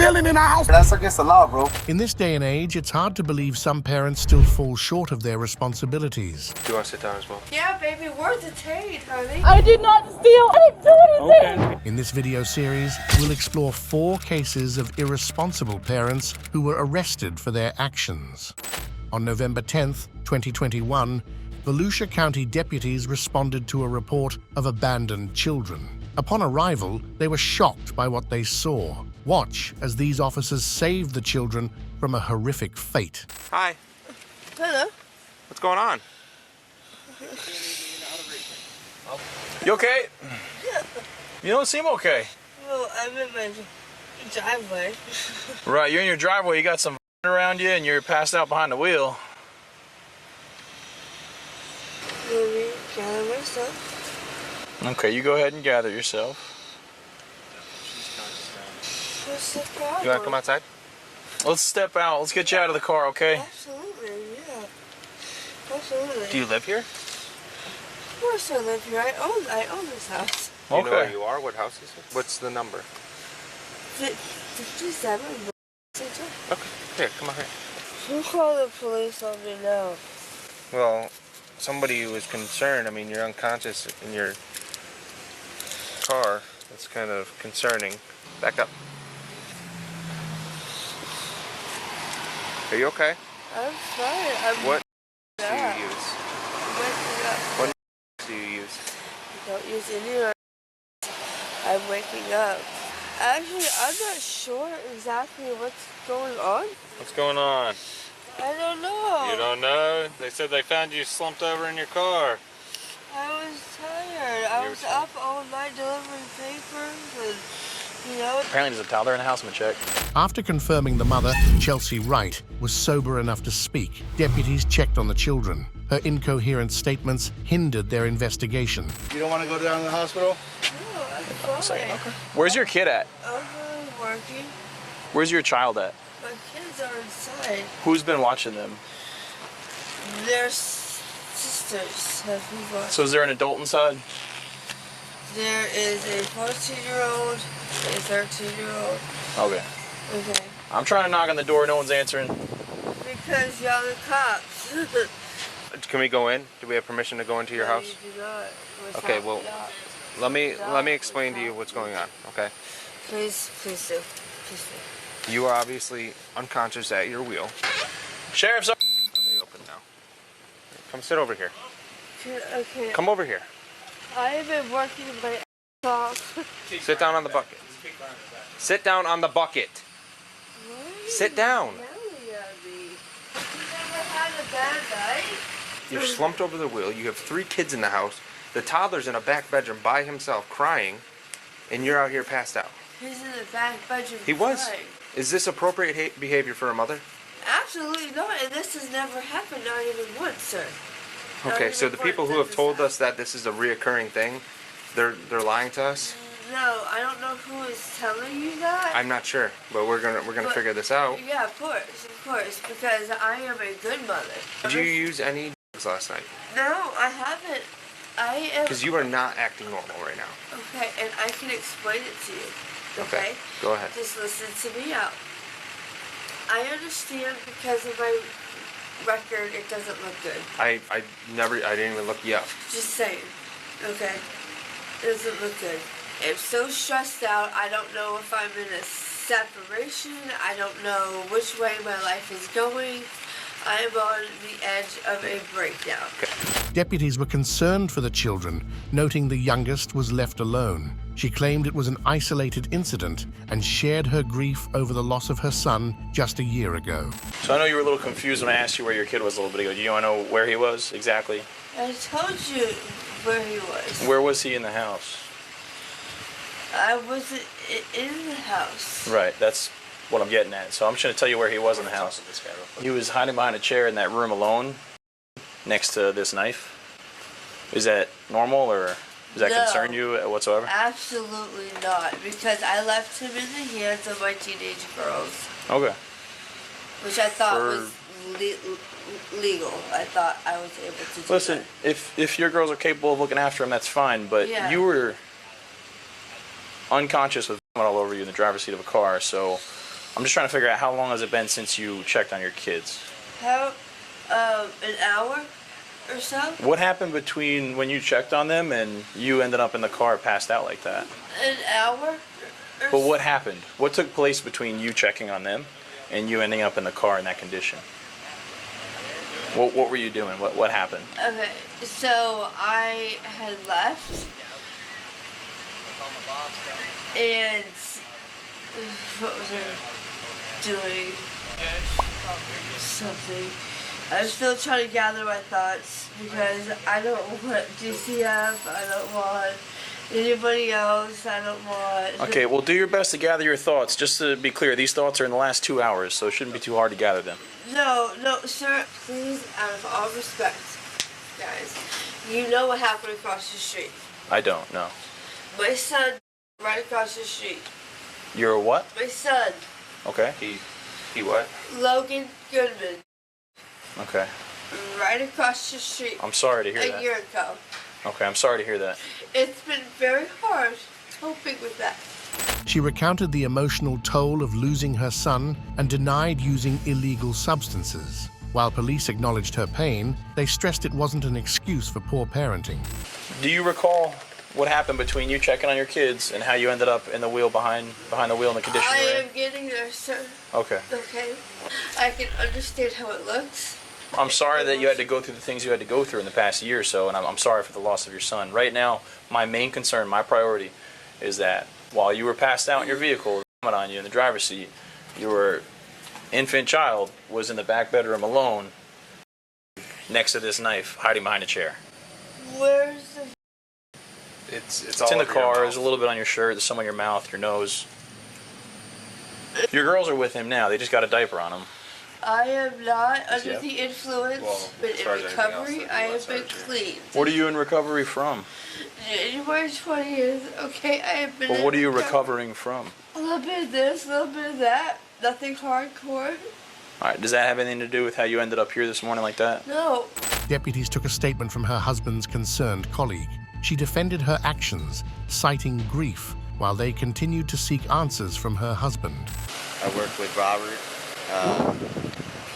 chilling in our house. That's against the law, bro. In this day and age, it's hard to believe some parents still fall short of their responsibilities. Do you want to sit down as well? Yeah, baby, we're detained, honey. I did not steal. I didn't do anything. Okay. In this video series, we'll explore 4 cases of irresponsible parents who were arrested for their actions. On November 10th, 2021, Volusia County deputies responded to a report of abandoned children. Upon arrival, they were shocked by what they saw. Watch as these officers saved the children from a horrific fate. Hi. Hello. What's going on? You okay? You don't seem okay. Well, I'm in my driveway. Right, you're in your driveway. You got some around you, and you're passed out behind the wheel. Maybe gather myself. Okay, you go ahead and gather yourself. What's the problem? You want to come outside? Let's step out. Let's get you out of the car, okay? Absolutely, yeah. Absolutely. Do you live here? Of course I live here. I own this house. Do you know where you are? What house is it? What's the number? 57. Okay, here, come on here. Who called the police on me now? Well, somebody was concerned. I mean, you're unconscious in your car. That's kind of concerning. Back up. Are you okay? I'm fine. What do you Yeah. use? I'm waking up. What do you use? I don't use any. I'm waking up. Actually, I'm not sure exactly what's going on. What's going on? I don't know. You don't know? They said they found you slumped over in your car. I was tired. I was up all night delivering papers and, Apparently there's a toddler in the house. I'm gonna check. After confirming the mother, Chelsea Wright, was sober enough to speak, deputies checked on the children. Her incoherent statements hindered their investigation. You don't want to go down to the hospital? No, I'm fine. Okay. Where's your kid at? I'm working. Where's your child at? My kids are inside. Who's been watching them? Their sisters have been watching. So is there an adult inside? There is a 14-year-old, a 13-year-old. Okay. Okay. I'm trying to knock on the door. No one's answering. Because y'all the cops. Can we go in? Do we have permission to go into your No, house? you do not. Okay, well, let me explain to you what's going on, okay? Please do. Please do. You are obviously unconscious at your wheel. Sheriff's. Are they open now? Come sit over here. Okay. Come over here. I have been working my ass off. Sit down on the bucket. Sit down on the bucket. Sit down. You never had a bad night? You're slumped over the wheel. You have 3 kids in the house. The toddler's in a back bedroom by himself crying, and you're out here passed out. He's in the back bedroom. He was. crying. Is this appropriate behavior for a mother? Absolutely not, and this has never happened, not even once, sir. Okay, so the people who have told us that this is a reoccurring thing, they're lying to us? No, I don't know who is telling you that. I'm not sure, but we're gonna figure this out. Yeah, of course, because I am a good mother. Did you use any drugs last night? No, I haven't. I am. Because you are not acting normal right now. Okay, and I can explain it to you. Okay? Go ahead. Just listen to me out. I understand because of my record, it doesn't look good. I didn't even look you up. Just saying. Okay? It doesn't look good. I'm so stressed out, I don't know if I'm in a separation. I don't know which way my life is going. I am on the edge of a breakdown. Okay. Deputies were concerned for the children, noting the youngest was left alone. She claimed it was an isolated incident and shared her grief over the loss of her son just a year ago. So I know you were a little confused when I asked you where your kid was a little bit ago. Do you want to know where he was exactly? I told you where he was. Where was he in the house? I wasn't in the house. Right, that's what I'm getting at. So I'm just going to tell you where he was in the house. He was hiding behind a chair in that room alone next to this knife. Is that normal, or does that concern you whatsoever? Absolutely not, because I left him in the hands of my teenage girls. Okay. Which I thought was legal. I thought I was able to do Listen, that. if your girls are capable of looking after him, that's fine, but you were unconscious with all over you in the driver's seat of a car, so I'm just trying to figure out how long has it been since you checked on your kids? How, an hour or so? What happened between when you checked on them and you ended up in the car passed out like that? An hour? But what happened? What took place between you checking on them and you ending up in the car in that condition? What were you doing? What happened? Okay, so I had left, and what was I doing? Something. I was still trying to gather my thoughts because I don't want DCF, I don't want anybody else, I don't want... Okay, well, do your best to gather your thoughts. Just to be clear, these thoughts are in the last 2 hours, so it shouldn't be too hard to gather them. No, sir, please, out of all respect, guys, you know what happened across the street. I don't know. My son, right across the street. You're what? My son, Okay. He what? Logan Goodman, Okay. right across the street I'm sorry to hear a that. year ago. Okay, I'm sorry to hear that. It's been very hard coping with that. She recounted the emotional toll of losing her son and denied using illegal substances. While police acknowledged her pain, they stressed it wasn't an excuse for poor parenting. Do you recall what happened between you checking on your kids and how you ended up in the wheel behind the wheel in the condition I you're in? am getting there, sir. Okay. Okay? I can understand how it looks. I'm sorry that you had to go through the things you had to go through in the past year or so, and I'm sorry for the loss of your son. Right now, my main concern, my priority, is that while you were passed out in your vehicle, on you in the driver's seat, your infant child was in the back bedroom alone next to this knife, hiding behind a chair. Where's the... It's It's all in the over your car. mouth. There's a little bit on your shirt. There's some on your mouth, your nose. Your girls are with him now. They just got a diaper on them. I am not under Yeah. the influence, Well, but as in far as anything else, recovery, that'd be I less have been hard to- clean. What are you in recovery from? January 20th, okay, I have been Well, in what are you recovery. recovering from? A little bit of this, a little bit of that. Nothing hardcore. All right. Does that have anything to do with how you ended up here this morning like that? No. Deputies took a statement from her husband's concerned colleague. She defended her actions, citing grief, while they continued to seek answers from her husband. I worked with Robert.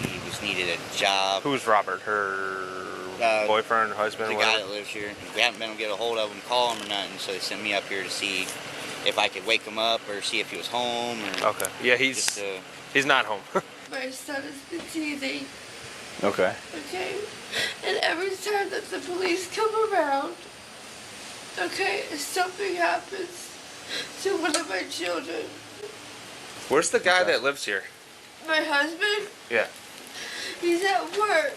He needed a job. Who's Robert? Her boyfriend, husband, The whatever? guy that lives here. We haven't been able to get a hold of him, call him or nothing, so they sent me up here to see if I could wake him up or see if he was home. Or Okay. Yeah, just, he's not home. My son has been teething, Okay. okay? And every time that the police come around, okay, something happens to one of my children. Where's the guy Okay. that lives here? My husband, Yeah. he's at work.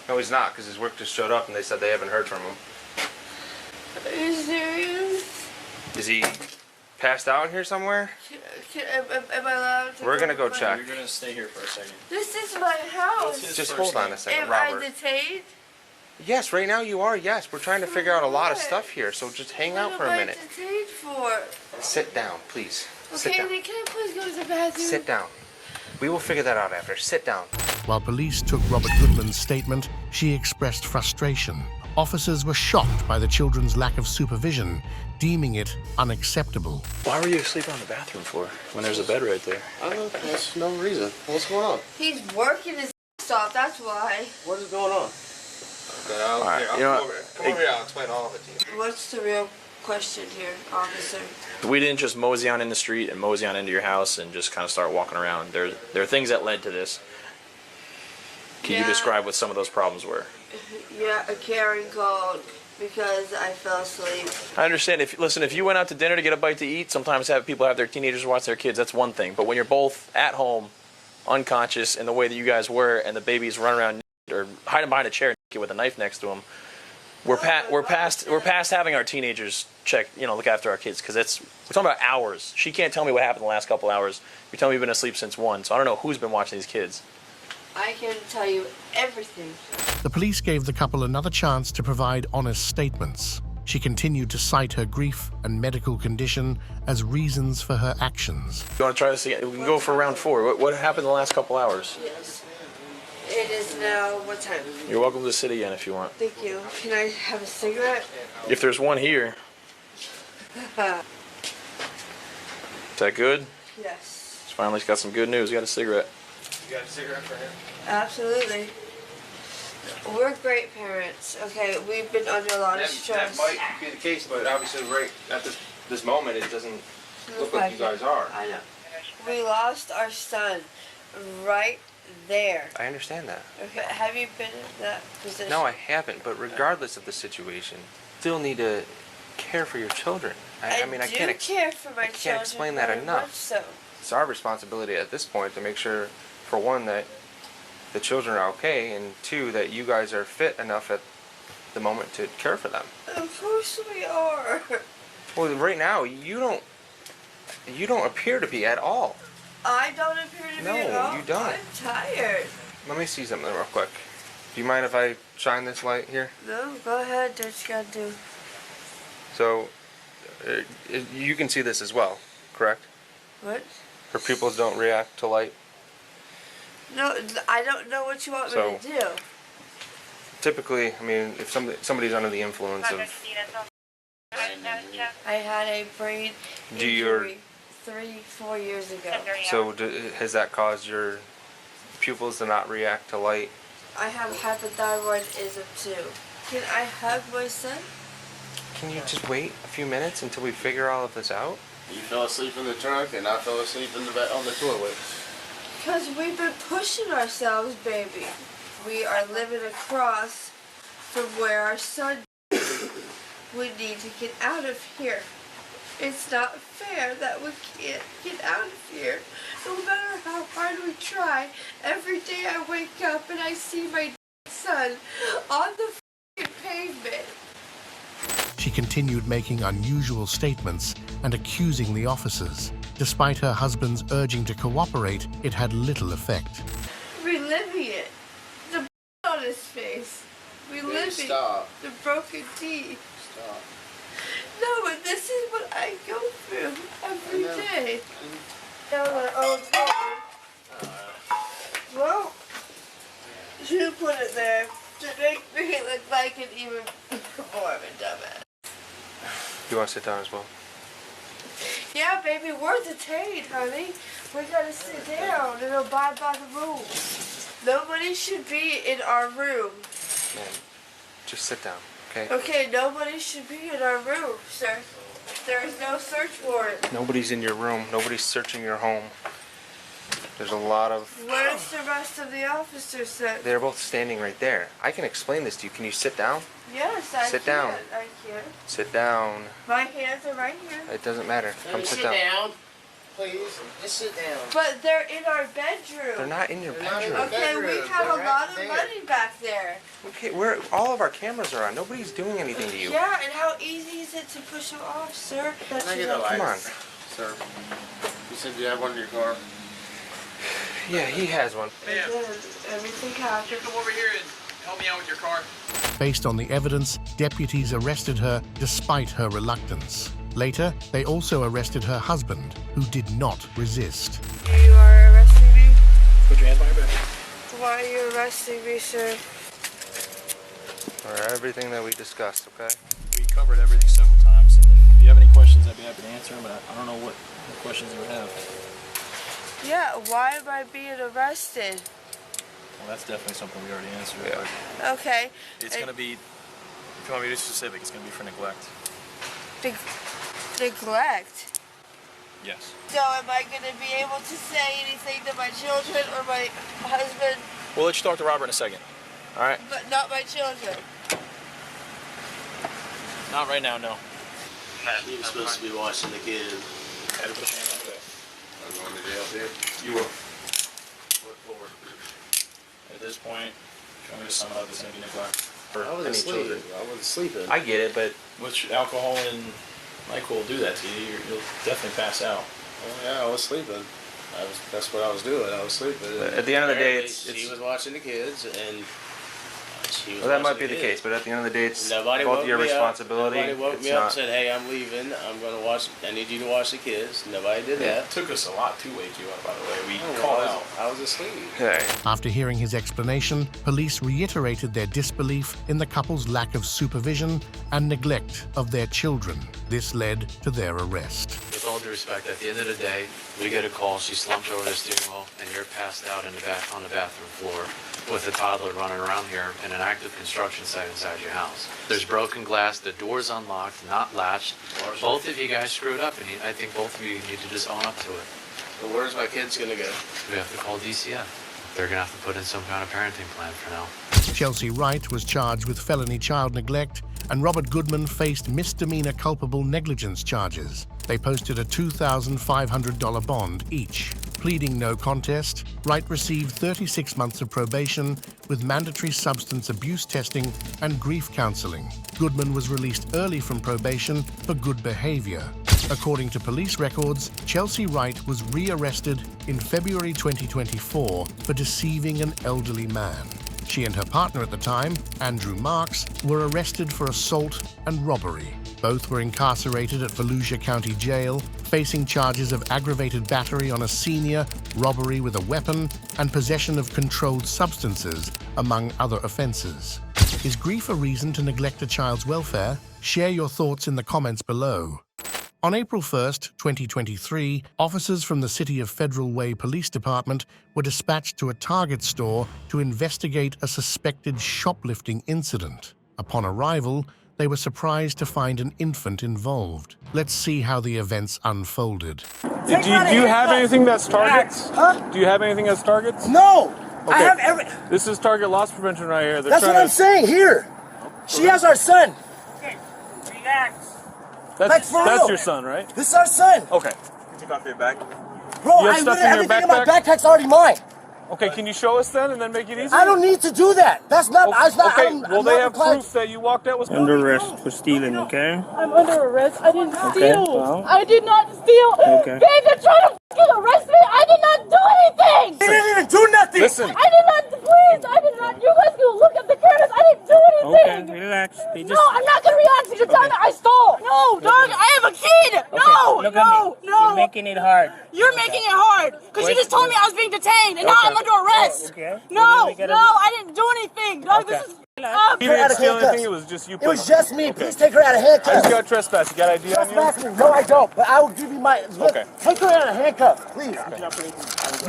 No, he's not, because his work just showed up and they said they haven't heard from him. Are you serious? Is he passed out in here somewhere? Am I allowed to We're gonna go my- check. You're gonna stay here for a second. This is my house. Just hold on a second, Am I Robert. detained? Yes, right now you are. Yes, we're trying to figure out a lot of stuff here, so just hang out for a minute. What am I detained for? Sit down, please. Sit Okay, down. then can I please go to the bathroom? Sit down. We will figure that out after. Sit down. While police took Robert Goodman's statement, she expressed frustration. Officers were shocked by the children's lack of supervision, deeming it unacceptable. Why were you asleep on the bathroom floor when there's a bed right there? I don't know. That's no reason. What's going on? He's working his ass off, that's why. What is going on? Okay, I'll, All right, here, I'll you know come what? over. Come over here, I'll explain all of it to you. What's the real question here, officer? We didn't just mosey on in the street and mosey on into your house and just kind of start walking around. There are things that led to this. Can you Yeah. describe what some of those problems were? Yeah, a Karen called because I fell asleep. I understand. If you went out to dinner to get a bite to eat, sometimes people have their teenagers watch their kids. That's one thing. But when you're both at home, unconscious in the way that you guys were, and the babies run around or hiding behind a chair with a knife next to them, we're past having our teenagers look after our kids, because we're talking about hours. She can't tell me what happened the last couple hours. You're telling me you've been asleep since 1, so I don't know who's been watching these kids. I can tell you everything. The police gave the couple another chance to provide honest statements. She continued to cite her grief and medical condition as reasons for her actions. You want to try this again? We can go for round 4. What happened the last couple hours? Yes. It is now, what time? You're welcome to sit again if you want. Thank you. Can I have a cigarette? If there's one here. Is that good? Yes. It's Finally got some good news. Got a cigarette. You got a cigarette for him? Absolutely. We're great parents. Okay, we've been under a lot of stress. That might be the case, but obviously right at this moment it doesn't look like you guys are. I know. We lost our son right there. I understand that. Okay, have you been in that position? No, I haven't, but regardless of the situation, still need to care for your children. I mean, I do can't care for my children. can't explain that very enough. much so. It's our responsibility at this point to make sure, for one, that the children are okay, and two, that you guys are fit enough at the moment to care for them. Of course we are. Well, right now, you don't appear to be at all. I don't appear to be at all. No, you don't. I'm tired. Let me see something real quick. Do you mind if I shine this light here? No, go ahead. Do what you gotta do. So, you can see this as well, correct? What? Her pupils don't react to light. No, I don't know what you want me to do. Typically, I mean, if somebody's under the influence of, I had a brain injury 3-4 years ago. so has that caused your pupils to not react to light? I have hypothyroidism too. Can I hug my son? Can you just wait a few minutes until we figure all of this out? You fell asleep in the trunk, and I fell asleep in on the toilet. Because we've been pushing ourselves, baby. We are living across from where our son we need to get out of here. It's not fair that we can't get out of here. No matter how hard we try, every day I wake up and I see my son on the f***ing pavement. She continued making unusual statements and accusing the officers. Despite her husband's urging to cooperate, it had little effect. Reliving it. The on his face. Reliving Stop. the broken teeth. Stop. No, but this is what I go through every day. Down my own phone. Well, you put it there to make me look like an even more of a dumbass. You want to sit down as well? Yeah, baby, we're detained, honey. We gotta sit down and abide by the rules. Nobody should be in our room. Man, just sit down, okay? Okay, nobody should be in our room, sir. There is no search warrant. Nobody's in your room. Nobody's searching your home. There's a lot of... Where's the rest of the officers, sir? They're both standing right there. I can explain this to you. Can you sit down? Yes, I Sit can. down. I can. Sit down. My hands are right here. It doesn't matter. Come sit Sit down. down. Please. Just sit down. But they're in our bedroom. They're not in your They're not in bedroom. Okay, we bedroom. have a They're lot right of there. money back there. Okay, all of our cameras are on. Nobody's doing anything to you. Yeah, and how easy is it to push them off, sir? Can I get a light? Come on. Sir. You said you have one in your car? Yeah, he has one. Everything happened. Come over here and help me out with your car. Based on the evidence, deputies arrested her despite her reluctance. Later, they also arrested her husband, who did not resist. You are arresting me? Put your hands behind your back. Why are you arresting me, sir? For everything that we discussed, okay? We covered everything several times, and if you have any questions, I'd be happy to answer them, but I don't know what questions you would have. Yeah, why am I being arrested? Well, that's definitely something we already answered. Yeah. But Okay. it's going to be, if you want me to be specific, it's going to be for neglect. Neglect? Yes. So am I going to be able to say anything to my children or my husband, We'll let you talk to Robert in a second. All right? but not my children? Not right now, no. You were supposed to be watching the kids. Had to put your hands on your back. I'm going to jail here. You will. Look forward. At this point, if you want me to sum it up, it's going to be neglect. I was Any asleep. children. I was sleeping. I get it, but Which alcohol and Nyquil will do that to you. You'll definitely pass out. Oh, yeah, I was sleeping. That's what I was doing. I was sleeping. at the end of the day, Apparently, she was watching the kids, and she was well, that might watching be the kids. case. But at the end of the day, it's Nobody both woke your me up. responsibility. Nobody woke It's me up and not. said, "Hey, I'm leaving. I'm going to watch. I need you to watch the kids." Nobody did that. It took us a lot to wake you up, by the way. We Oh, called well, out. I was asleep. Okay. After hearing his explanation, police reiterated their disbelief in the couple's lack of supervision and neglect of their children. This led to their arrest. With all due respect, at the end of the day, we get a call, she slumped over the steering wheel, and you're passed out on the bathroom floor with a toddler running around here in an active construction site inside your house. There's broken glass, the door's unlocked, not latched. Both of you guys screwed up, and I think both of you need to just own up to it. But where's my kids gonna go? We have to call DCF. They're gonna have to put in some kind of parenting plan for now. Chelsea Wright was charged with felony child neglect, and Robert Goodman faced misdemeanor culpable negligence charges. They posted a $2,500 bond each. Pleading no contest, Wright received 36 months of probation with mandatory substance abuse testing and grief counseling. Goodman was released early from probation for good behavior. According to police records, Chelsea Wright was rearrested in February 2024 for deceiving an elderly man. She and her partner at the time, Andrew Marks, were arrested for assault and robbery. Both were incarcerated at Volusia County Jail, facing charges of aggravated battery on a senior, robbery with a weapon, and possession of controlled substances, among other offenses. Is grief a reason to neglect a child's welfare? Share your thoughts in the comments below. On April 1st, 2023, officers from the City of Federal Way Police Department were dispatched to a Target store to investigate a suspected shoplifting incident. Upon arrival, they were surprised to find an infant involved. Let's see how the events unfolded. Do you have anything that's targets? Huh? Do you have anything that's targets? No! Okay. I have every... This is target loss prevention right here. That's what I'm saying, here! She has our son! Okay, relax. Like, for That's real. your son, right? This is our son! Okay. Can you take off your bag? Bro, You have stuff in your everything in my backpack? backpack's already mine. Okay, can you show us then and then make it easy? I don't need to do that. That's not... Okay, well, I'm they not have required- proof that you walked out with... Under arrest for stealing, okay? I'm under arrest. I didn't steal. well. I did not steal. Okay. Babe, they're trying to fucking arrest me. I did not do anything. He didn't even do nothing! Listen. I did not. Please, I did not. You guys can look at the cameras. I didn't do anything. Okay, relax. They just... No, I'm not gonna react to your time that I stole. No, dog, I have a kid. No, Look no, at me. no. You're making it hard. You're making it hard because you just told me I was being detained and now I'm under arrest. Okay. No, Well, then we gotta- no, I didn't do anything. Dog, this is. You didn't steal anything, it was just you. It was just me. Please take her out of I just handcuffs. got trespass. You got ID on you? Trespass me. No, I don't. But I will give you my... Look, Okay. take her out of handcuffs, please.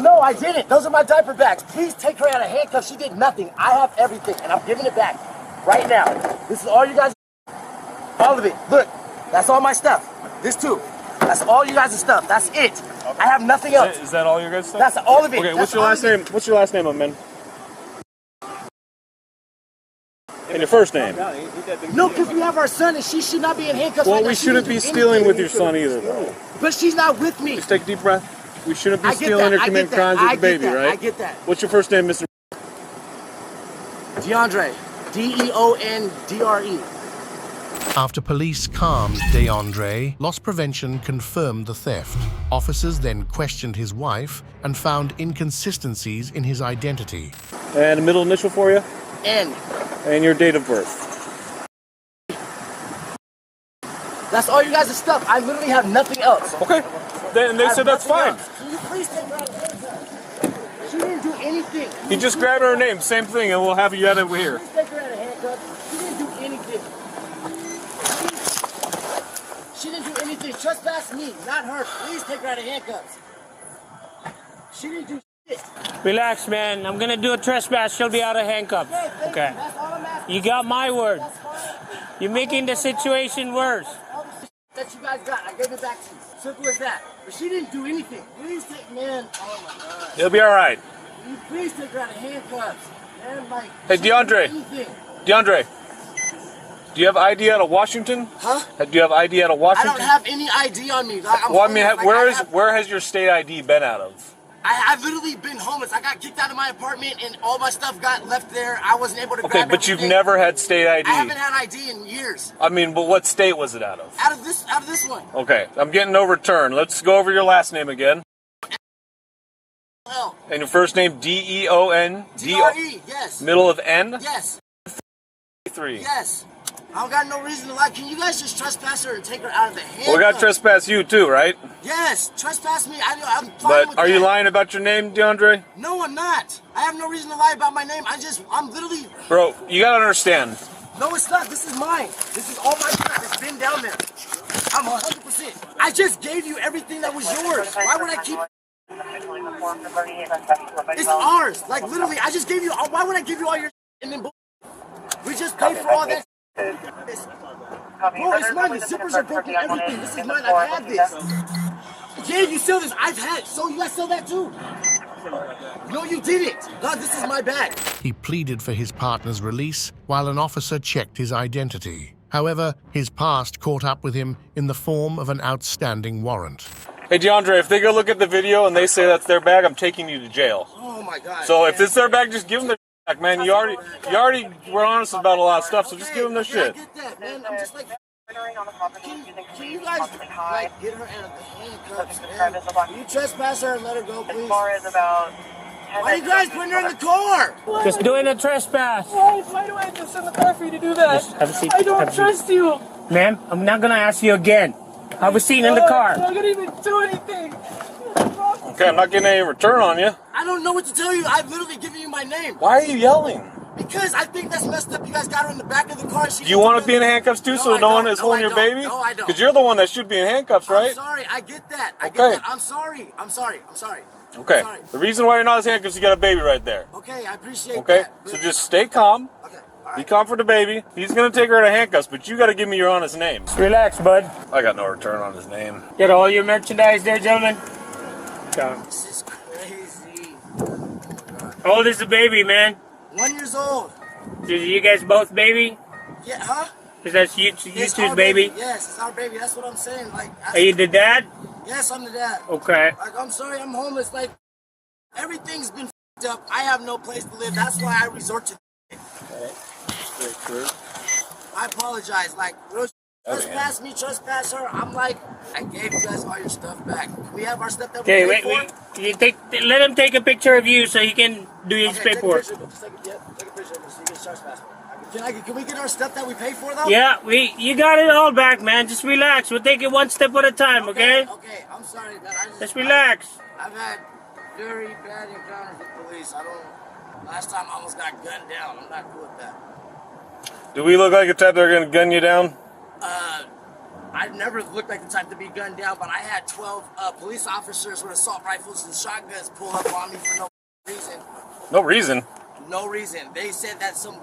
No, I didn't. Those are my diaper bags. Please take her out of handcuffs. She did nothing. I have everything, and I'm giving it back right now. This is all you guys... All of it. Look, that's all my stuff. This too. That's all you guys' stuff. That's it. I have nothing else. Is that all your guys' stuff? That's all of it. Okay, That's what's your all last of it. name? What's your last name, my man? And your first name? No, because we have our son, and she should not be in handcuffs. Well, right now. we She shouldn't didn't be do stealing anything. with your son either, though. But she's not with me. Just take a deep breath. We shouldn't be I get stealing that. or I committing get that. crimes with I the baby, get that. right? I get that. What's your first name, Mr. DeAndre. DeOndre. After police calmed DeAndre, Loss Prevention confirmed the theft. Officers then questioned his wife and found inconsistencies in his identity. And a middle initial for you? N. And your date of birth. That's all you guys' stuff. I literally have nothing else. Okay. Then they I have said that's nothing fine. else. Can you please take her out of handcuffs? She didn't do anything. You just grab her name, same thing, and we'll have you out over here. Please take her out of handcuffs. She didn't do anything. She didn't do anything. Trespass me, not her. Please take her out of handcuffs. She didn't do shit. Relax, man. I'm gonna do a trespass. She'll be out of handcuffs. Okay, thank Okay. you. That's all I'm asking. You got my word. That's fine. You're making the situation worse. All the shit that you guys got, I gave it back to you. Simple as that. But she didn't do anything. Please take, man. Oh my God. You'll be all right. Can you please take her out of handcuffs? Man, like. Hey, she didn't do DeAndre. anything. DeAndre, do you have ID out of Washington? Huh? Do you have ID out of I Washington? don't have any ID on me. Like, I'm Well, I mean, homeless. Like, where has your state ID been out of? I've literally been homeless. I got kicked out of my apartment and all my stuff got left there. I wasn't able to Okay, grab but you've everything. never had state ID. I haven't had ID in years. I mean, but what state was it out of? Out of this one. Okay, I'm getting no return. Let's go over your last name again. L. And your first name, D-E-O-N. D-R-E, yes. Middle of N? Yes. 3. Yes. I don't got no reason to lie. Can you guys just trespass her and take her out of the handcuffs? Well, we got trespass you too, right? Yes, trespass me. I'm fine But with are you that. lying about your name, DeAndre? No, I'm not. I have no reason to lie about my name. I'm literally... Bro, you gotta understand. No, it's not. This is mine. This is all my crap. It's been down there. I'm 100%. I just gave you everything that was yours. Why would I keep... It's ours. Like, literally, I just gave you... Why would I give you all your... And then... We just paid for all that... Bro, it's mine. The zippers are broken. Everything. This is mine. I've had this. Yeah, you sell this. I've had it. So you guys sell that too? No, you didn't. God, this is my bag. He pleaded for his partner's release while an officer checked his identity. However, his past caught up with him in the form of an outstanding warrant. Hey, DeAndre, if they go look at the video and they say that's their bag, I'm taking you to jail. Oh my God. So if it's their bag, just give them their back, man. You already were honest about a lot of stuff, so just give them their shit. I get that, man. I'm just like... Can you guys, like, get her out of the handcuffs, man? You trespass her and let her go, please? Why are you guys putting her in the car? Just doing a trespass. Why do I have to sit in the car for you to do that? Just have a seat. I don't trust you. Ma'am, I'm not gonna ask you again. Have a seat in the car. I'm not gonna even do anything. Okay, I'm not getting any return on you. I don't know what to tell you. I've literally given you my name. Why are you yelling? Because I think that's messed up. You guys got her in the back of the car. Do you want to be in handcuffs too, so no one is holding your baby? No, I don't. Because you're the one that should be in handcuffs, right? I'm sorry. I get that. I get Okay. that. I'm sorry. I'm sorry. Okay. Sorry. The reason why you're not in handcuffs, you got a baby right there. Okay, I appreciate Okay? that. So just stay calm. Okay. Be calm for the baby. He's going to take her to handcuffs, but you got to give me your honest name. Relax, bud. I got no return on his name. Get all your merchandise there, gentlemen. Come. This is crazy. How old is the baby, man? 1 year old. You guys both baby? Yeah, huh? Is that you It's two's our baby? Yes, it's our baby. That's what I'm saying. Like, Are you the dad? yes, I'm the dad. Okay. Like, I'm sorry, I'm homeless. Like, everything's been f***ed up. I have no place to live. That's why I resort to. I apologize. Like, real trespass me, trespass her. I'm like, I gave you guys all your stuff back. Can we have our stuff that we Okay, paid wait. for? You let him take a picture of you so he can do his Okay, paperwork. take a picture of me so you can trespass me. Can we get our stuff that we paid for though? Yeah, you got it all back, man. Just relax. We'll take it one step at a time, okay? Okay, I'm sorry, man. Just relax. I've had very bad encounters with police. Last time I almost got gunned down. I'm not cool with that. Do we look like the type that are going to gun you down? I never looked like the type to be gunned down, but I had 12 police officers with assault rifles and shotguns pull up on me for no reason. No reason. No reason. They said that some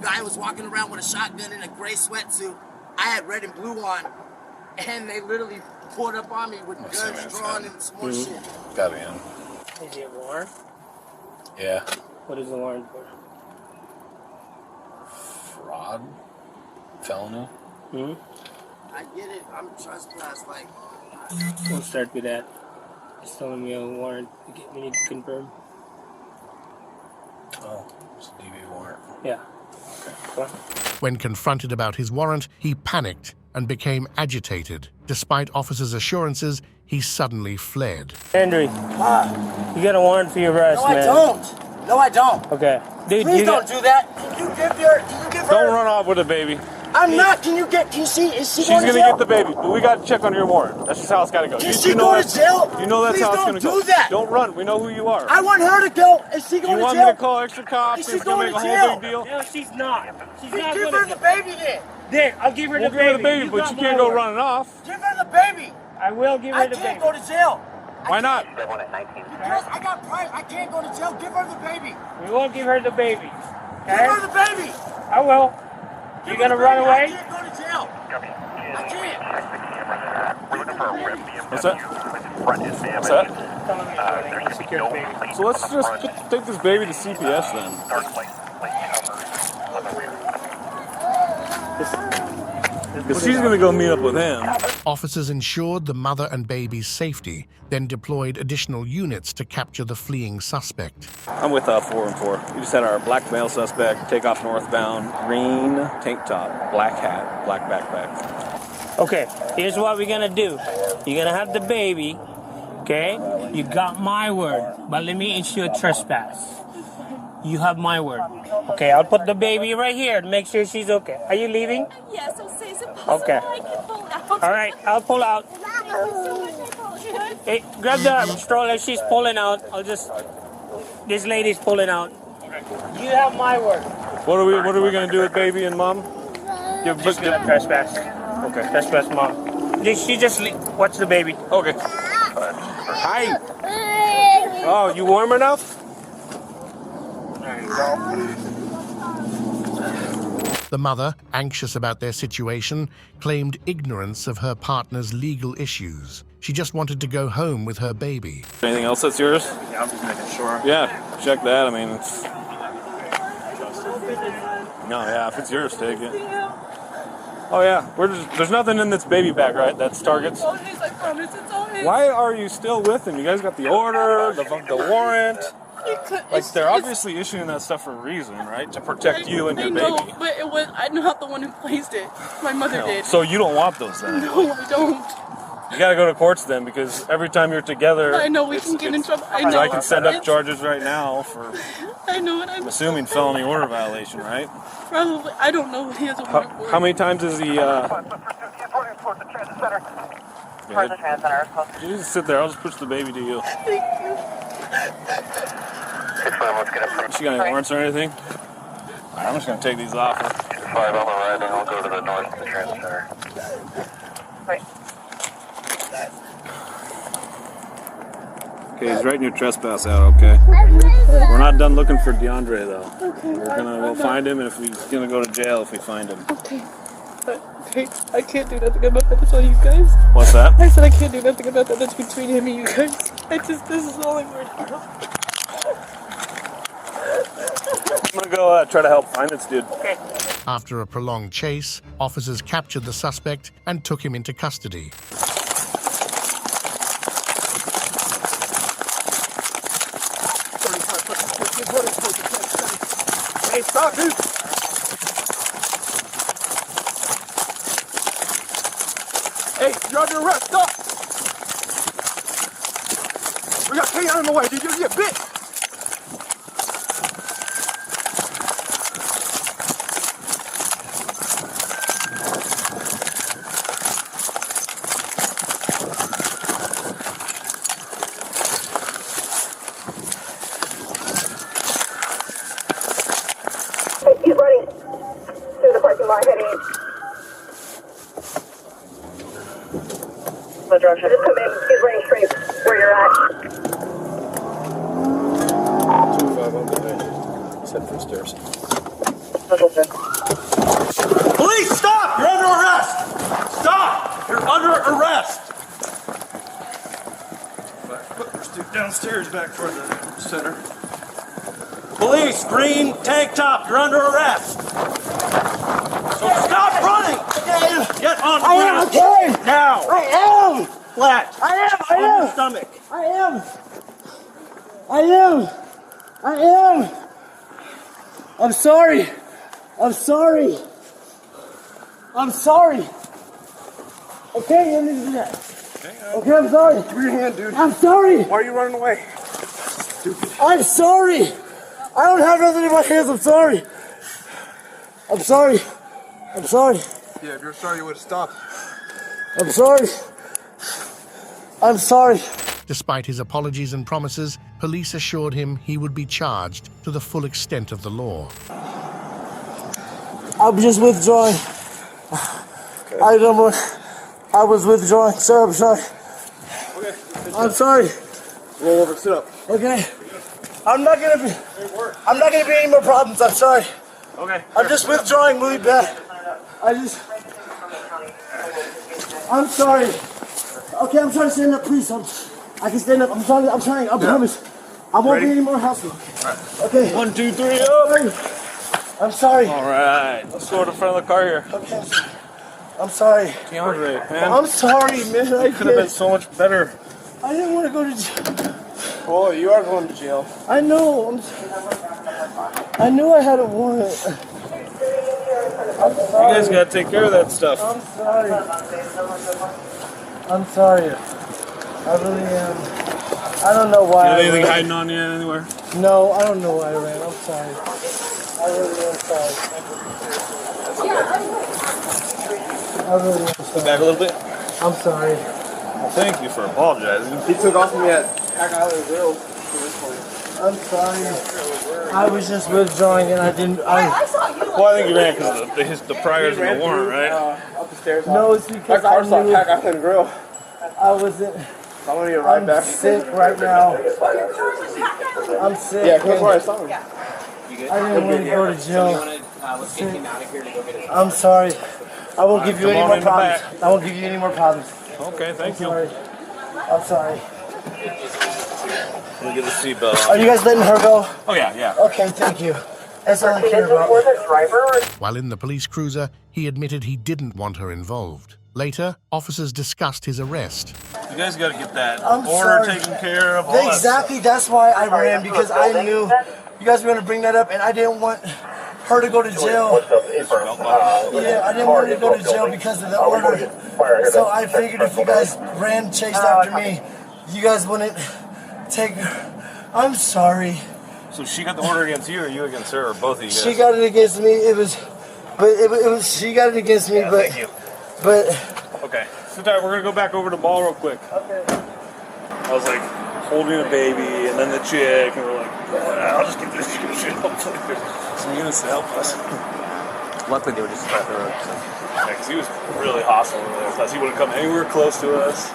guy was walking around with a shotgun in a gray sweatsuit. I had red and blue on, and they literally pulled up on me with guns drawn and some more shit. Gotta be him. Is he a warrant? Yeah. What is the warrant for? Fraud? Felony? I get it. I'm trespassed. Like, We'll start with that. Just telling me a warrant. We need to confirm. Oh, it's a DV warrant. Yeah. Okay. When confronted about his warrant, he panicked and became agitated. Despite officers' assurances, he suddenly fled. Henry, you got a warrant for your arrest, no, I man. don't. No, I don't. Okay. Dude, Please don't do that. Can you give her? Don't run off with the baby. I'm not. Can you see? Is she She's going to gonna jail? get the baby, but we got to check on your warrant. That's just how it's got to go. Can she go to jail? You know that's Please how it's don't gonna go. do that. Don't run. We know who you are. I want her to go. Is she going You to want jail? me to call extra cops? Is and she it's gonna going make to a whole jail? big deal? No, she's not. She's Give not her gonna the baby then. There, I'll give her We'll the give her baby. the baby, You but got you my can't go word. running off. Give her the baby. I will give her I the can't baby. go to jail. Why not? Because I got pride. I can't go to jail. Give her the baby. We won't give her the baby. Give her the baby. I will. You gonna run away? I can't go to jail. I can't. What's that? What's that? So let's just take this baby to CPS then. Because she's going to go meet up with him. Officers ensured the mother and baby's safety, then deployed additional units to capture the fleeing suspect. I'm with 4 and 4. We just had our black male suspect take off northbound, green tank top, black hat, black backpack. Okay, here's what we're gonna do. You're gonna have the baby, okay? You got my word, but let me issue a trespass. You have my word. Okay, I'll put the baby right here to make sure she's okay. Are you leaving? Yes, I'll say it's impossible. Okay. I can pull out. All right, I'll pull out. Thank you so much. I apologize. Hey, grab the stroller. She's pulling out. This lady's pulling out. You have my word. What are we gonna do with baby and mom? Just gonna trespass. Okay. Trespass, mom. She just watch the baby. Okay. Hi. Oh, you warm enough? There you go. The mother, anxious about their situation, claimed ignorance of her partner's legal issues. She just wanted to go home with her baby. Anything else that's yours? Yeah, I'm just making sure. Yeah, check that. I mean, it's... No, yeah, if it's yours, take it. Oh yeah, there's nothing in this baby bag, right? That's Target's. I promise it's all his. Why are you still with him? You guys got the order, the warrant. Like they're obviously issuing that stuff for a reason, right? To protect you and your baby. I know, but I'm not the one who placed it. My mother did. So you don't want those then? No, I don't. You gotta go to courts then, because every time you're together, I know we can get in trouble. I know. I can send up charges right now for. I know what I'm assuming felony order violation, right? Probably. I don't know what he has a warrant for. How many times is he? You just sit there. I'll just push the baby to you. Thank you. She got any warrants or anything? Alright, I'm just gonna take these off. 5, I'm arriving. I'll go to the north of the transit center. Right. Okay, he's writing your trespass out, okay? We're not done looking for DeAndre though. Okay. We'll find him, and if he's gonna go to jail if we find him. Okay. Okay, I can't do nothing about that. That's all you guys. What's that? I said I can't do nothing about that. That's between him and you guys. This is all I'm worried about. I'm gonna go try to help find this dude. Okay. After a prolonged chase, officers captured the suspect and took him into custody. Hey, stop, dude! Hey, you're under arrest, stop! We got K in the way, dude, you're gonna get bit! He's running through the parking lot heading. The direction. Just come in. He's running straight where you're at. 2-5 on the way. He's heading for the stairs. Police, stop! You're under arrest! Stop! You're under arrest! Put this dude downstairs back for the center. Police, green tank top, you're under arrest! So stop running! Get on the ground! okay! Now! I am! Flat! I am! On your stomach! I am! I'm sorry! I'm sorry! Okay, let me do that. Okay, I'm sorry. Give me your hand, dude. I'm sorry. Why are you running away? Stupid. I'm sorry. I don't have nothing in my hands. I'm sorry. I'm sorry. Yeah, if you're sorry, you would have stopped. I'm sorry. Despite his apologies and promises, police assured him he would be charged to the full extent of the law. I'm just withdrawing. Okay. I was withdrawing. Sir, I'm sorry. Okay. I'm sorry. Roll over, sit up. Okay. I'm not gonna be any more problems. I'm sorry. Okay. I'm just withdrawing really bad. I'm sorry. Okay, I'm trying to stand up, please. I can stand up. I'm trying. I promise. I won't be any more hassle. Right. Okay. 1, 2, 3, up. I'm sorry. All right. Let's go to the front of the car here. Okay. I'm sorry. DeAndre, man. I'm sorry, man. It could have been so much better. I didn't want to go to jail. Oh, you are going to jail. I know. I knew I had a warrant. You guys got to take care of that stuff. I'm sorry. I really am. I don't know why. You have anything hiding on you anywhere? No, I don't know why I ran. I'm sorry. I really am sorry. I really am sorry. Back a little bit? I'm sorry. Well, thank you for apologizing. He took off from me at Pack Island Grill. I'm sorry. I was just withdrawing and I didn't. Well, I think you ran because the priors in the warrant, right? Up the stairs. No, it's because my car I saw knew Pack Island Grill. I wasn't. I want to get right back. I'm sick right now. I'm sick. Yeah, that's why I saw him. I didn't want to go to jail. I'm sorry. I won't give you any more problems. I won't give you any more problems. Okay, thank you. I'm sorry. Let me get the seatbelt. Are you guys letting her go? Oh, yeah. Okay, thank you. That's all I care about. While in the police cruiser, he admitted he didn't want her involved. Later, officers discussed his arrest. You guys got to get that I'm order sorry. taken care of. All Exactly, that's why I ran, because I knew you guys were going to bring that up, and I didn't want her to go to jail. Yeah, I didn't want her to go to jail because of the order. So I figured if you guys chased after me, you guys wouldn't take her. I'm sorry. So she got the order against you, or you against her, or both of you guys? She got it against me. It was. She got it against me, but. Thank you. But. Okay. Sit tight. We're gonna go back over to ball real quick. Okay. I was like holding a baby, and then the chick, and we're like, I'll just get this shit. So you're gonna help us. Luckily, they were just at the road. Yeah, because he was really hostile with us. He wouldn't come anywhere close to us.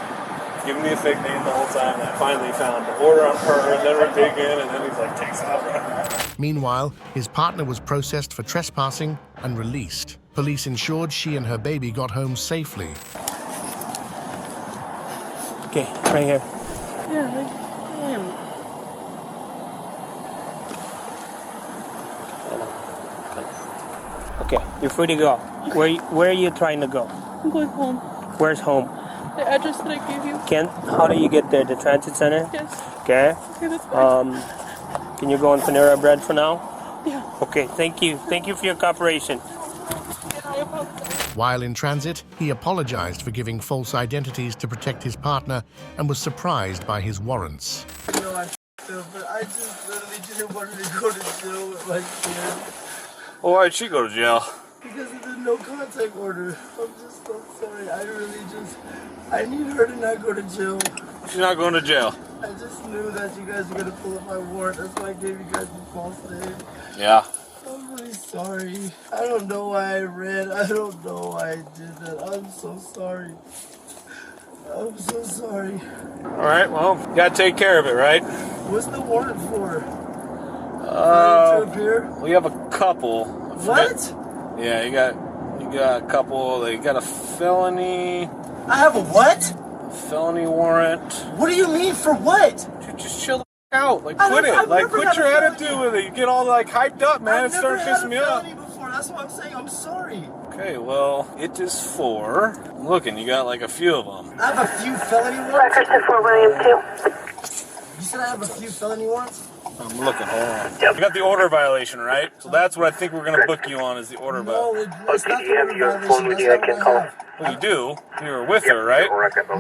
Giving me a fake name the whole time. And I finally found the order on her, and then we're digging, and then he's like, takes off. Meanwhile, his partner was processed for trespassing and released. Police ensured she and her baby got home safely. Okay, right here. Yeah, I am. Okay, you're free to go. Where are you trying to go? I'm going home. Where's home? The address that I gave you. How do you get there? The transit center? Yes. Okay. Okay, that's fine. Can you go on Panera Bread for now? Yeah. Okay, thank you. Thank you for your cooperation. While in transit, he apologized for giving false identities to protect his partner and was surprised by his warrants. You know, I but I just literally didn't want her to go to jail with my kid. Well, why'd she go to jail? Because of the no contact order. I'm just so sorry. I need her to not go to jail. She's not going to jail. I just knew that you guys were going to pull up my warrant. That's why I gave you guys the false name. Yeah. I'm really sorry. I don't know why I ran. I don't know why I did that. I'm so sorry. I'm so sorry. All right, well, you got to take care of it, right? What's the warrant for? To appear? We have a couple. What? Yeah, you got a couple. They got a felony. I have a what? Felony warrant. What do you mean for what? Just chill the f out. Like, quit it. Like, quit your attitude with it. You get all like hyped up, man. It's starting to piss me off. Before. That's what I'm saying. I'm sorry. Okay, well, it is for. I'm looking. You got like a few of them. I have a few felony warrants. Record for William 2. You said I have a few felony warrants? I'm looking. Hold on. You got the order violation, right? So that's what I think we're gonna book you on is the order violation. No, it's not the order violation. That's not what I have. Well, you do. You were with her, right?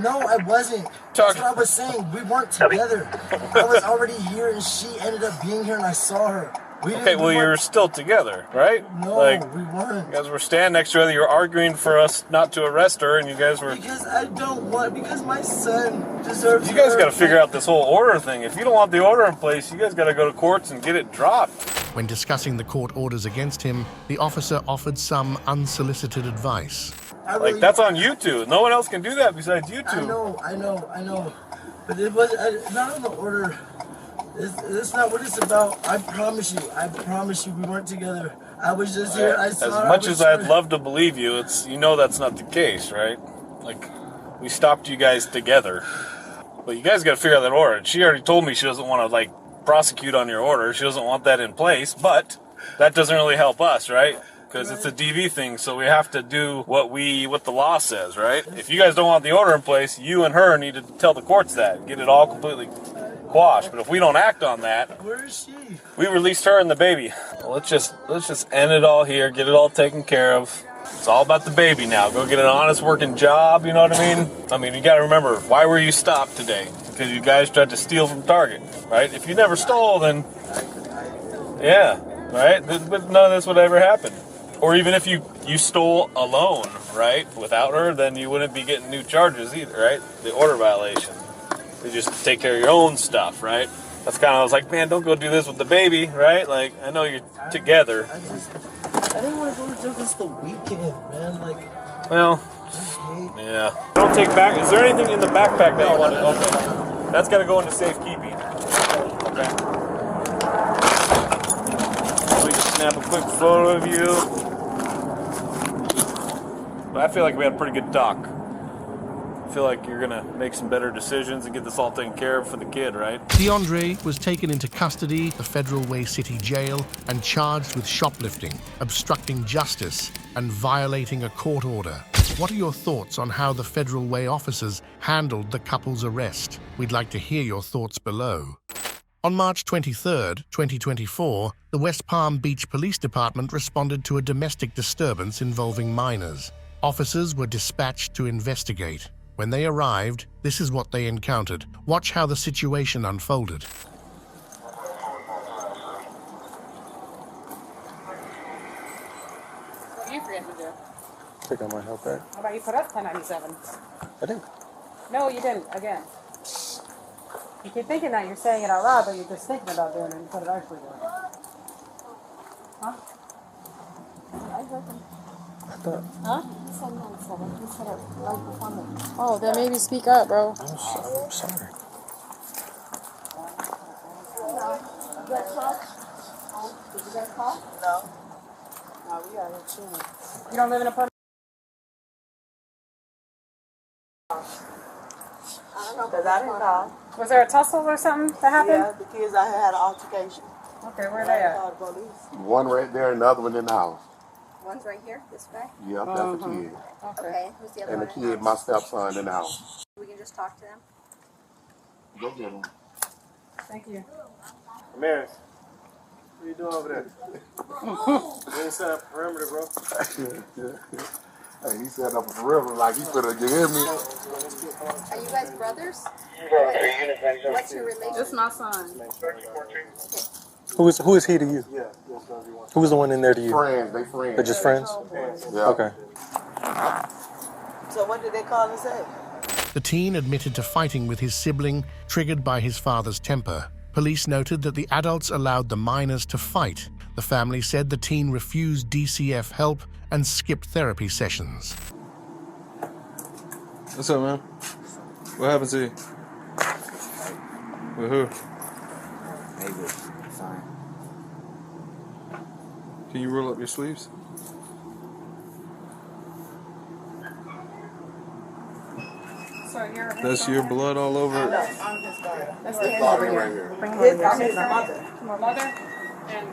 No, I wasn't. That's what I was saying. We weren't together. I was already here, and she ended up being here, and I saw her. Okay, well, you're still together, right? No, we weren't. You guys were standing next to each other. You were arguing for us not to arrest her, and you guys were... Because I don't want... Because my son deserves... You guys got to figure out this whole order thing. If you don't want the order in place, you guys got to go to courts and get it dropped. When discussing the court orders against him, the officer offered some unsolicited advice. Like, that's on YouTube. No one else can do that besides YouTube. I know. But it was not on the order. It's not what it's about. I promise you, we weren't together. I was just here. I saw as much as I'd love to believe you, it's that's not the case, right? Like, we stopped you guys together, but you guys got to figure out that order. She already told me she doesn't want to prosecute on your order. She doesn't want that in place, but that doesn't really help us, right? Because it's a DV thing, so we have to do what the law says, right? If you guys don't want the order in place, you and her need to tell the courts that, get it all completely quashed. But if we don't act on that, where is she? We released her and the baby. Well, let's just end it all here, get it all taken care of. It's all about the baby now. Go get an honest working job, you know what I mean? I mean, you got to remember, why were you stopped today? Because you guys tried to steal from Target, right? If you never stole, then, yeah, right? But none of this would ever happen. Or even if you stole alone, right, without her, then you wouldn't be getting new charges either, right? The order violation. You just take care of your own stuff, right? That's kind of, I was like, man, don't go do this with the baby, right? Like, I know you're together. I didn't want to go to jail this the weekend, man. Like, well, yeah. Don't take back. Is there anything in the backpack that you want to? Okay, that's got to go into safekeeping. Okay. So we can snap a quick photo of you. But I feel like we had a pretty good talk. I feel like you're gonna make some better decisions and get this all taken care of for the kid, right? DeAndre was taken into custody, the Federal Way City Jail, and charged with shoplifting, obstructing justice, and violating a court order. What are your thoughts on how the Federal Way officers handled the couple's arrest? We'd like to hear your thoughts below. On March 23, 2024, the West Palm Beach Police Department responded to a domestic disturbance involving minors. Officers were dispatched to investigate. When they arrived, this is what they encountered. Watch how the situation unfolded. What are you forgetting to do? I think I might help that. How about you put up 1097? I did. No, you didn't. Again. You keep thinking that you're saying it out loud, but you're just thinking about doing it instead of actually doing it. Huh? Huh? Oh, then maybe speak up, bro. I'm sorry. You guys talk? Did you guys talk? No. No, we are here chilling. You don't live in a apartment? I don't know, because I didn't call. Was there a tussle or something that happened? Yeah, the kids I had an altercation. Okay, where are they at? One right there and the other one in the house. One's right here, this way? Yep, that's the kid. Okay, who's the other And one? the kid, my stepson, in the house. We can just talk to them? Go get him. Thank you. Maris, what are you doing over there? You ain't set up a perimeter, bro. Hey, he set up a perimeter like he could have, you hear me? Are you guys brothers? What's your relationship? Just my son. Who is he to you? Yeah, Who was the one in there to you? Friends, they friends. They're just friends? Yeah. Okay. So what did they call and say? The teen admitted to fighting with his sibling, triggered by his father's temper. Police noted that the adults allowed the minors to fight. The family said the teen refused DCF help and skipped therapy sessions. What's up, man? What happened to you? With who? Neighbor. Fine. Can you roll up your sleeves? So you're That's your blood all over it? That's His body right here. Bring His her mother. mother and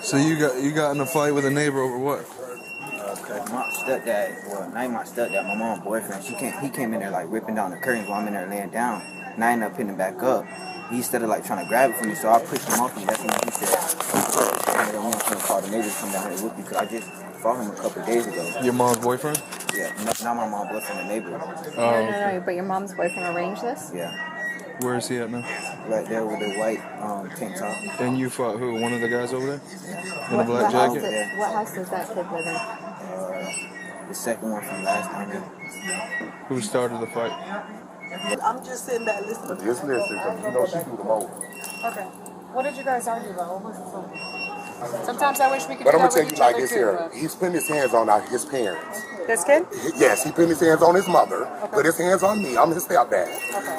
So you got in a fight with a neighbor over what? Cause my stepdad, well, not even my stepdad, my mom's boyfriend, he came in there like ripping down the curtains while I'm in there laying down. And I ended up putting him back up. He started like trying to grab it from me, so I pushed him off me. That's when he said, I'm going to call the neighbors to come down here and whip you, because I just fought him a couple of days ago. Your mom's boyfriend? Yeah, not my mom's boyfriend, the neighbor. No, but your mom's boyfriend arranged this? Yeah. Where is he at now? Right there with the white tank top. And you fought who? One of the guys over there? In a black What jacket? What house does that kid live in? The second one from last time. Who started the fight? I'm just sitting back listening. Just listen, because you know she do the most. okay. What did you guys argue about? What was the phone? Sometimes I wish we could But do I'm that going with to each tell you like other this too. here. He's putting his hands on his parents. This kid? Yes, he putting his hands on his mother, put his hands on me. I'm his stepdad.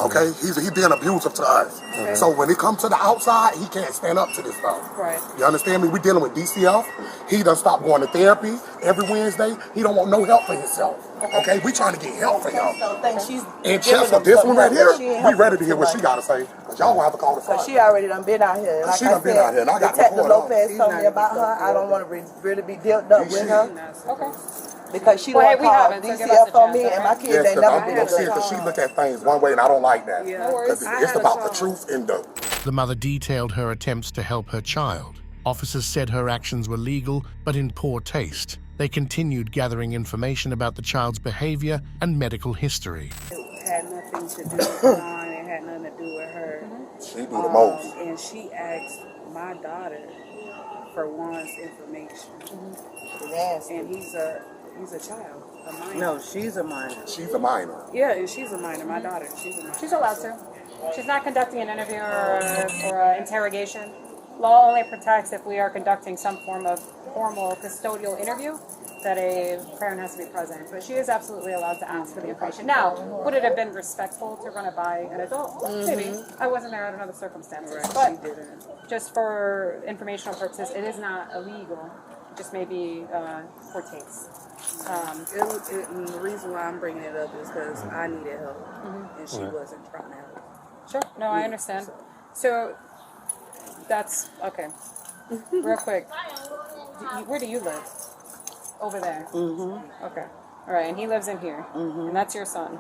Okay? He's being abusive to us. Okay. So when it comes to the outside, he can't stand up to this stuff. Right. You understand me? We dealing with DCF. He done stopped going to therapy every Wednesday. He don't want no help for himself. Okay? We trying to get help for him. So think she's And Chester, this one right here, we ready to hear what she got to say. Because y'all going to have to call the Because phone. she already done been out here. Like She done been out here, and I got Detective report on. Lopez told me about her. I don't want to really be dealt up with her. Okay. Because she Well, hey, don't we call haven't, so give us DCF a on me, chance, and my okay? kids Yes, ain't because never been I'm saying because she look at things one way, and I don't like that. No worries. Because it's about the truth and the... The mother detailed her attempts to help her child. Officers said her actions were legal, but in poor taste. They continued gathering information about the child's behavior and medical history. It had nothing to do with mine. It had nothing to do with her. She do the most. And she asked my daughter for Juan's information. And he's a child, a minor. No, she's a minor. She's a minor. Yeah, and she's a minor. My daughter, she's a minor. She's allowed to. She's not conducting an interview or an interrogation. Law only protects if we are conducting some form of formal custodial interview that a parent has to be present. But she is absolutely allowed to ask for the information. Now, would it have been respectful to run it by an adult? Maybe. I wasn't there under other circumstances. But just for informational purposes, it is not illegal. It just maybe poor taste. And the reason why I'm bringing it up is because I needed help, and she wasn't trying to help. Sure. No, I understand. So that's okay. Real quick, where do you live? Over there. Okay. All right, and he lives in here, and that's your son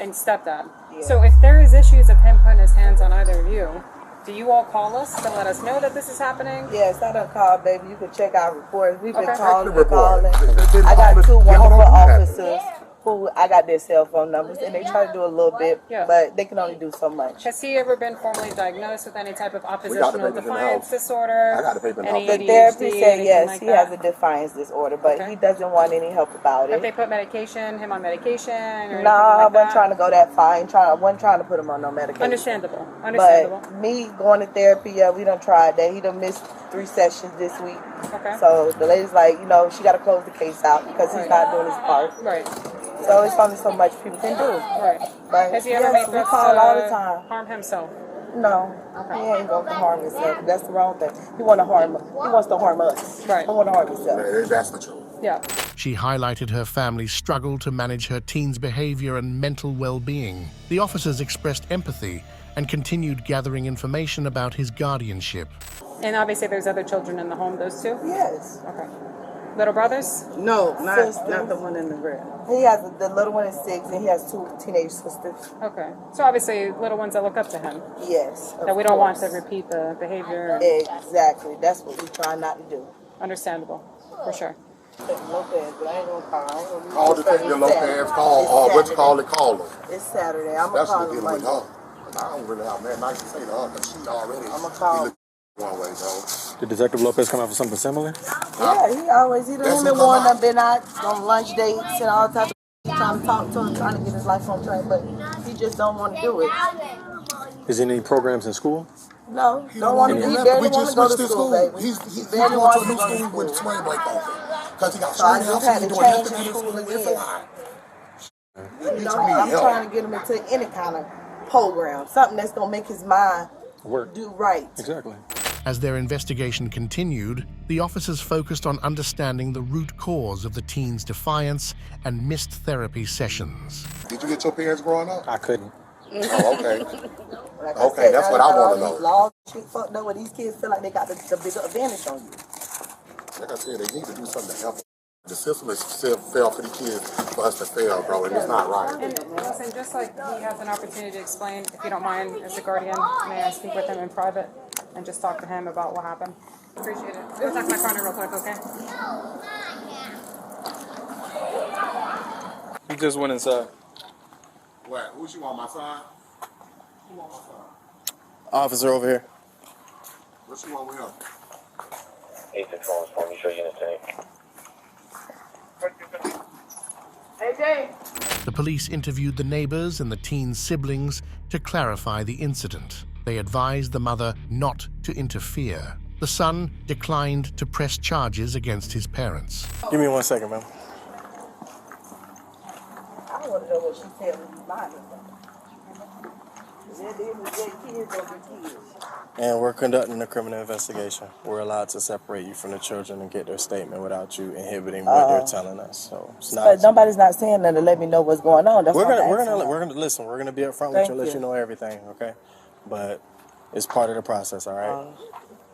and stepdad. Yeah. So if there is issues of him putting his hands on either of you, do you all call us to let us know that this is happening? Yes, I done called, baby. You can check our reports. We've been Okay. calling. I got two wonderful officers who I got their cell phone numbers, and they try to do a little bit, but they can only do so much. Has he ever been formally diagnosed with any type of oppositional defiance disorder? I got the paper in the Any house. The ADHD, therapist said anything yes, like he that? has a defiance disorder, but he doesn't want any help about Have it. they put him on medication? Or No, I anything like wasn't that? trying to go that far. I wasn't trying to put him on no medication. Understandable. But me going to therapy, yeah, we done tried that. He done missed 3 sessions this week. Okay. So the lady's like, she got to close the case out because he's not doing his part. Right. So it's only so much people can do. Right. But Has he ever made we threats call all the to time. harm himself? No, he ain't going to harm himself. That's the wrong thing. He wants to harm us. Right. He want to harm himself. That's the truth. Yeah. She highlighted her family's struggle to manage her teen's behavior and mental well-being. The officers expressed empathy and continued gathering information about his guardianship. And obviously there's other children in the home, those two? Yes. Okay. Little brothers? No, not the one in the red. He has the little one is 6, and he has 2 teenage sisters. Okay. So obviously little ones that look up to him. Yes. That we don't want to repeat the behavior. Exactly. That's what we try not to do. Understandable. For sure. Lopez, but I ain't gonna call. Call Detective Lopez, call them. It's Saturday. I'm That's gonna what call dealing him with her. I don't really have that nice to say to her because she already. I'm gonna call. One way, bro. Did Detective Lopez come out for something similar? Yeah, he always, him and Warren have been out on lunch dates and all types of trying to talk to him, trying to get his life on track, but he just don't want to do it. Is there any programs in school? No, don't want to. He barely want to go to school, baby. He's barely going to wants a new to go to school with school. spring break over. Because he got So I spring just house had and to he's doing change everything his in school school. It's a again. lot. I'm trying to get him into any kind of program, something that's going to make his mind do right. Exactly. As their investigation continued, the officers focused on understanding the root cause of the teen's defiance and missed therapy sessions. Did you get your parents growing up? I couldn't. Oh, okay. Like Okay, that's what I want to know. Laws, shit fucked up where these kids feel like they got the bigger advantage on you. Like I said, they need to do something to help. The system is still fail for the kids for us to fail, bro, and it's not right. And listen, just like he has an opportunity to explain, if you don't mind, as a guardian, may I speak with him in private and just talk to him about what happened? Appreciate it. Go talk to my partner real quick, okay? He just went inside. What? Who you on my side? Who on my side? Officer over here. What you want with him? 8-4 for me, show you anything. Hey, Jay. The police interviewed the neighbors and the teen's siblings to clarify the incident. They advised the mother not to interfere. The son declined to press charges against his parents. Give me 1 second, ma'am. I want to know what she's telling me about it. Kids over kids. And we're conducting a criminal investigation. We're allowed to separate you from the children and get their statement without you inhibiting what they're telling us. So it's not. But nobody's not saying nothing to let me know what's going on. That's We're what gonna listen. We're gonna be upfront with you and let you know everything, okay? But it's part of the process, all right?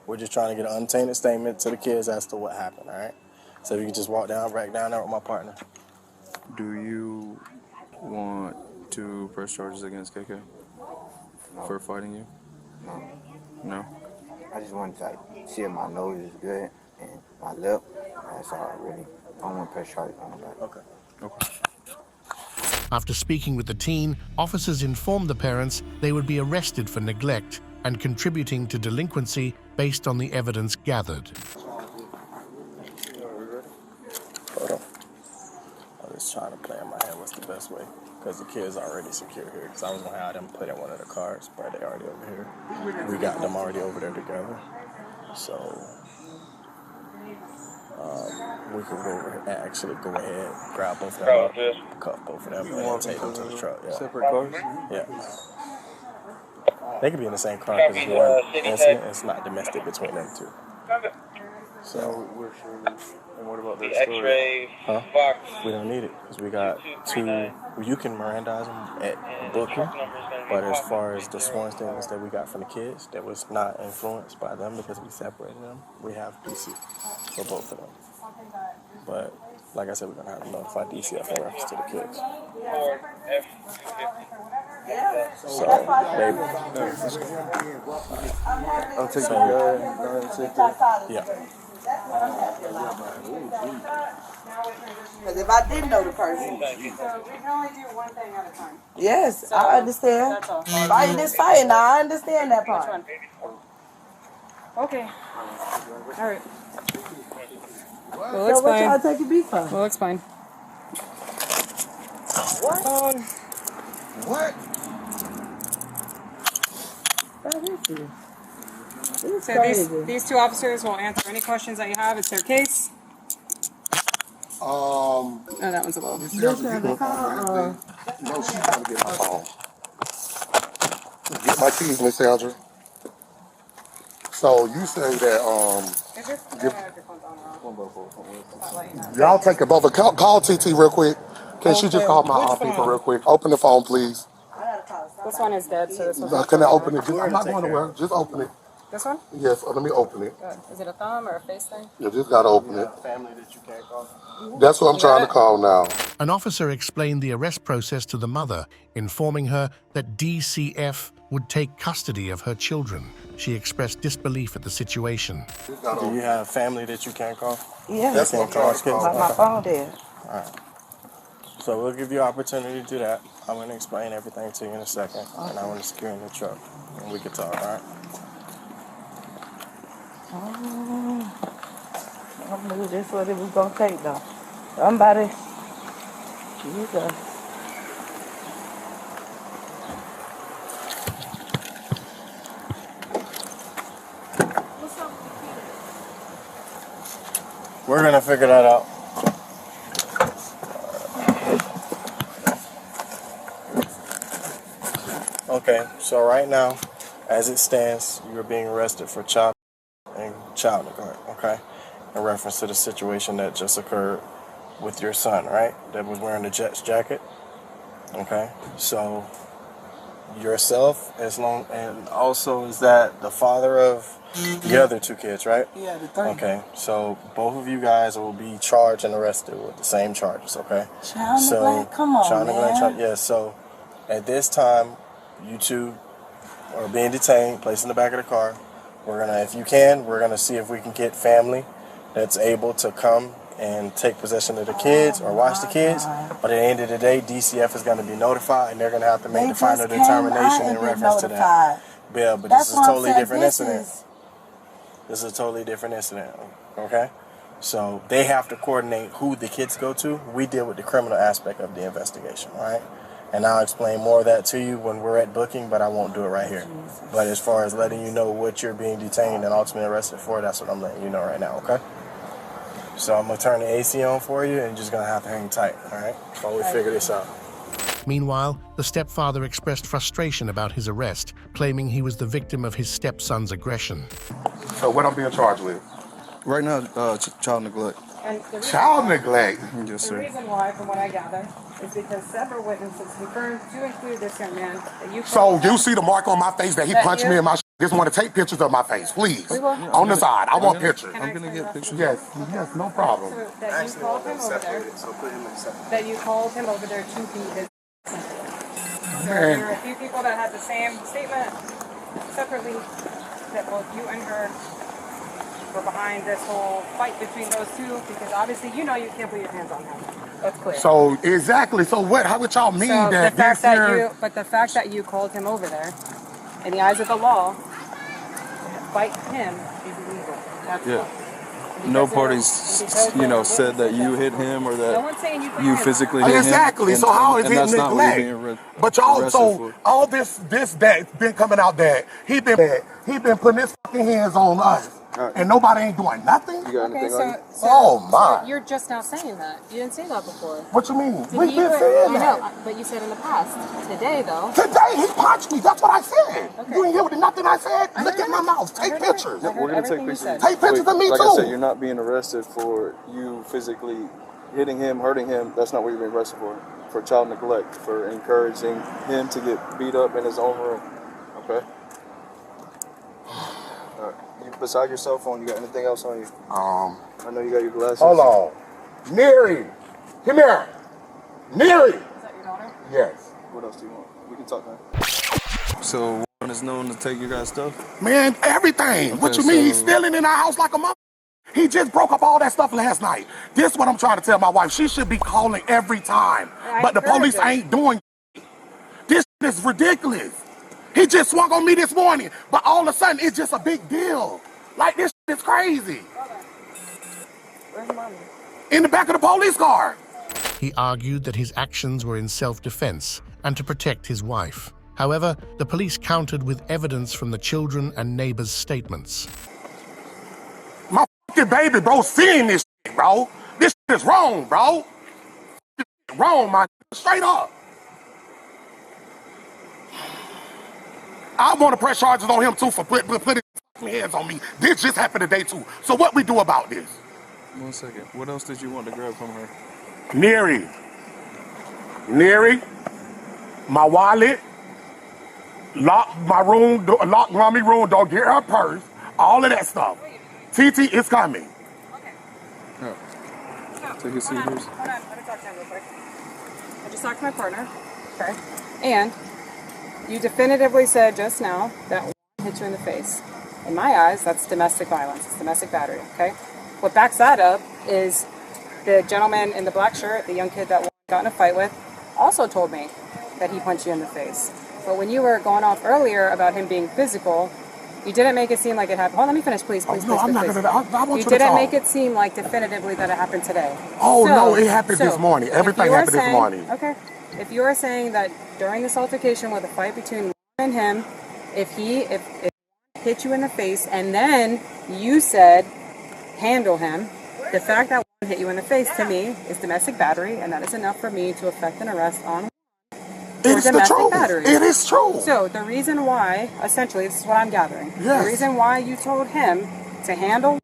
We're just trying to get an untainted statement to the kids as to what happened, all right? So you can just walk back down there with my partner. Do you want to press charges against KK for fighting you? No. I just wanted to like see if my nose is good and my lip. That's all really. I don't want to press charges on nobody. Okay. Okay. After speaking with the teen, officers informed the parents they would be arrested for neglect and contributing to delinquency based on the evidence gathered. Hold on. I'm just trying to play in my head what's the best way. Because the kids are already secure here. Because I was going to have them put in one of the cars, but they already over here. We got them already over there together. So we could actually go ahead, grab both of them up, cuff both of them, and take them to the truck. Yeah. Separate cars? Yeah. They could be in the same car because it's one incident. It's not domestic between them two. So we're sure. And what about their story? Huh? We don't need it because we got two. You can Mirandize them at booking, but as far as the sworn statements that we got from the kids, that was not influenced by them because we separated them. We have DC for both of them. But like I said, we're gonna have to notify DCF in reference to the kids. So I'll take the guy. Yeah. Because if I didn't know the person. So we can only do one thing at a time. Yes, So, I understand. That's all. Fighting is fighting. Now I understand that part. Which one? Okay. All right. Well, So what y'all take your beef for? Well, it's fine. What? What? So these two officers will answer any questions that you have. It's their case. No, that one's a little. No, she's trying to get my phone. Get my keys, Miss Sandra. So you say that y'all take it both. Call TT real quick. Can she just call my people real quick? Open the phone, please. This one is dead, so this one's Can I open it? I'm not going to work. Just open it. This one? Yes, let me open it. Good. Is it a thumb or a face thing? You just got to open it. Family that you can't call. That's what I'm trying to call now. An officer explained the arrest process to the mother, informing her that DCF would take custody of her children. She expressed disbelief at the situation. Do you have family that you can't call? Yeah. That's what I'm trying to call. Like my phone dead. All right. So we'll give you an opportunity to do that. I'm going to explain everything to you in a second, and I want to secure in the truck, and we can talk, all right? I knew this what it was gonna take though. Somebody, Jesus. We're gonna figure that out. Okay, so right now, as it stands, you're being arrested for child neglect, okay? In reference to the situation that just occurred with your son, right? That was wearing the Jets jacket, okay? So yourself, and also is that the father of the other two kids, right? Yeah, the third. Okay, so both of you guys will be charged and arrested with the same charges, okay? Child neglect? Come on, child neglect, man. yeah, so at this time, you two are being detained, placed in the back of the car. If you can, we're gonna see if we can get family that's able to come and take possession of the kids or watch the kids. But at the end of the day, DCF is gonna be notified, and they're gonna have to make the final determination in reference to that. Yeah, but this is a totally different incident. This is a totally different incident, okay? So they have to coordinate who the kids go to. We deal with the criminal aspect of the investigation, all right? And I'll explain more of that to you when we're at booking, but I won't do it right here. But as far as letting you know what you're being detained and ultimately arrested for, that's what I'm letting you know right now, okay? So I'm going to turn the AC on for you, and you're just going to have to hang tight, all right, while we figure this out. Meanwhile, the stepfather expressed frustration about his arrest, claiming he was the victim of his stepson's aggression. So what I'm being charged with? Right now, child neglect. And the Child neglect? Yes, The sir. reason why, from what I gather, is because several witnesses confirmed, to include this young man, that you. So you see the mark on my face that he punched me in my just want to take pictures of my face, please. On the side. I want pictures. I'm going to get pictures. Yes, no problem. So that you called him over there. That you called him over there to be his. So there were a few people that had the same statement separately. that both you and her were behind this whole fight between those two, because obviously you know you can't put your hands on him. That's clear. So exactly. So what? How would y'all mean So that the fact this here? the fact that you called him over there, in the eyes of the law, fight him is illegal. That's Yeah. all. No parties, said that you hit him or that No one's saying you you physically hit him. Exactly. So how is it that's not what you're neglect? being But y'all, arrested so for. all this that's been coming out that he been putting his fucking hands on us, and nobody ain't doing nothing. You got anything on you? Oh my! So you're just now saying that. You didn't say that before. What you mean? Did We've he been put- saying I that. know, but you said in the past. Today, though. Today he punched me. That's what I said. You ain't hear nothing I said. Look at my mouth. Take pictures. Yeah, we're gonna take pictures. Take pictures of me like too. I said, you're not being arrested for you physically hitting him, hurting him. That's not what you're being arrested for. For child neglect, for encouraging him to get beat up in his own room. Okay. You, beside your cell phone, you got anything else on you? I know you got your glasses. Hold on. Neri, come here. Neri. Is that your daughter? Yes. What else do you want? We can talk now. So one is known to take your guys' stuff? Man, everything. Okay, What you mean? He's so- stealing in our house like a mother. He just broke up all that stuff last night. This is what I'm trying to tell my wife. She should be calling every time. But the police ain't doing it. This is ridiculous. He just swung on me this morning, but all of a sudden it's just a big deal. Like this is crazy. Where's mommy? In the back of the police car. He argued that his actions were in self-defense and to protect his wife. However, the police countered with evidence from the children and neighbors' statements. My fucking baby, bro, seeing this shit, bro. This shit is wrong, bro. This shit wrong, my straight up. I want to press charges on him too for putting hands on me. This just happened today too. So what we do about this? 1 second. What else did you want to grab from her? Neri, my wallet, lock my room, lock mommy room door, get her purse, all of that stuff. TT is coming. Oh. Take a seat, Hold on, let me talk to him real quick. I just talked to my partner, okay? And you definitively said just now that one hit you in the face. In my eyes, that's domestic violence. It's domestic battery, okay? What backs that up is the gentleman in the black shirt, the young kid that got in a fight with, also told me that he punched you in the face. But when you were going off earlier about him being physical, you didn't make it seem like it happened. Hold on, let me finish, please. No, I'm not gonna. I want You you to didn't talk. make it seem like definitively that it happened today. Oh, So- no, it happened so, this morning. if Everything you are happened this saying- morning. Okay. If you are saying that during this altercation with a fight between Juan and him, if hit you in the face and then you said handle him, the fact that one hit you in the face to me is domestic battery, and that is enough for me to effect an arrest on It is the domestic truth. battery. It is true. So the reason why, essentially, this is what I'm gathering. Yes. The reason why you told him to handle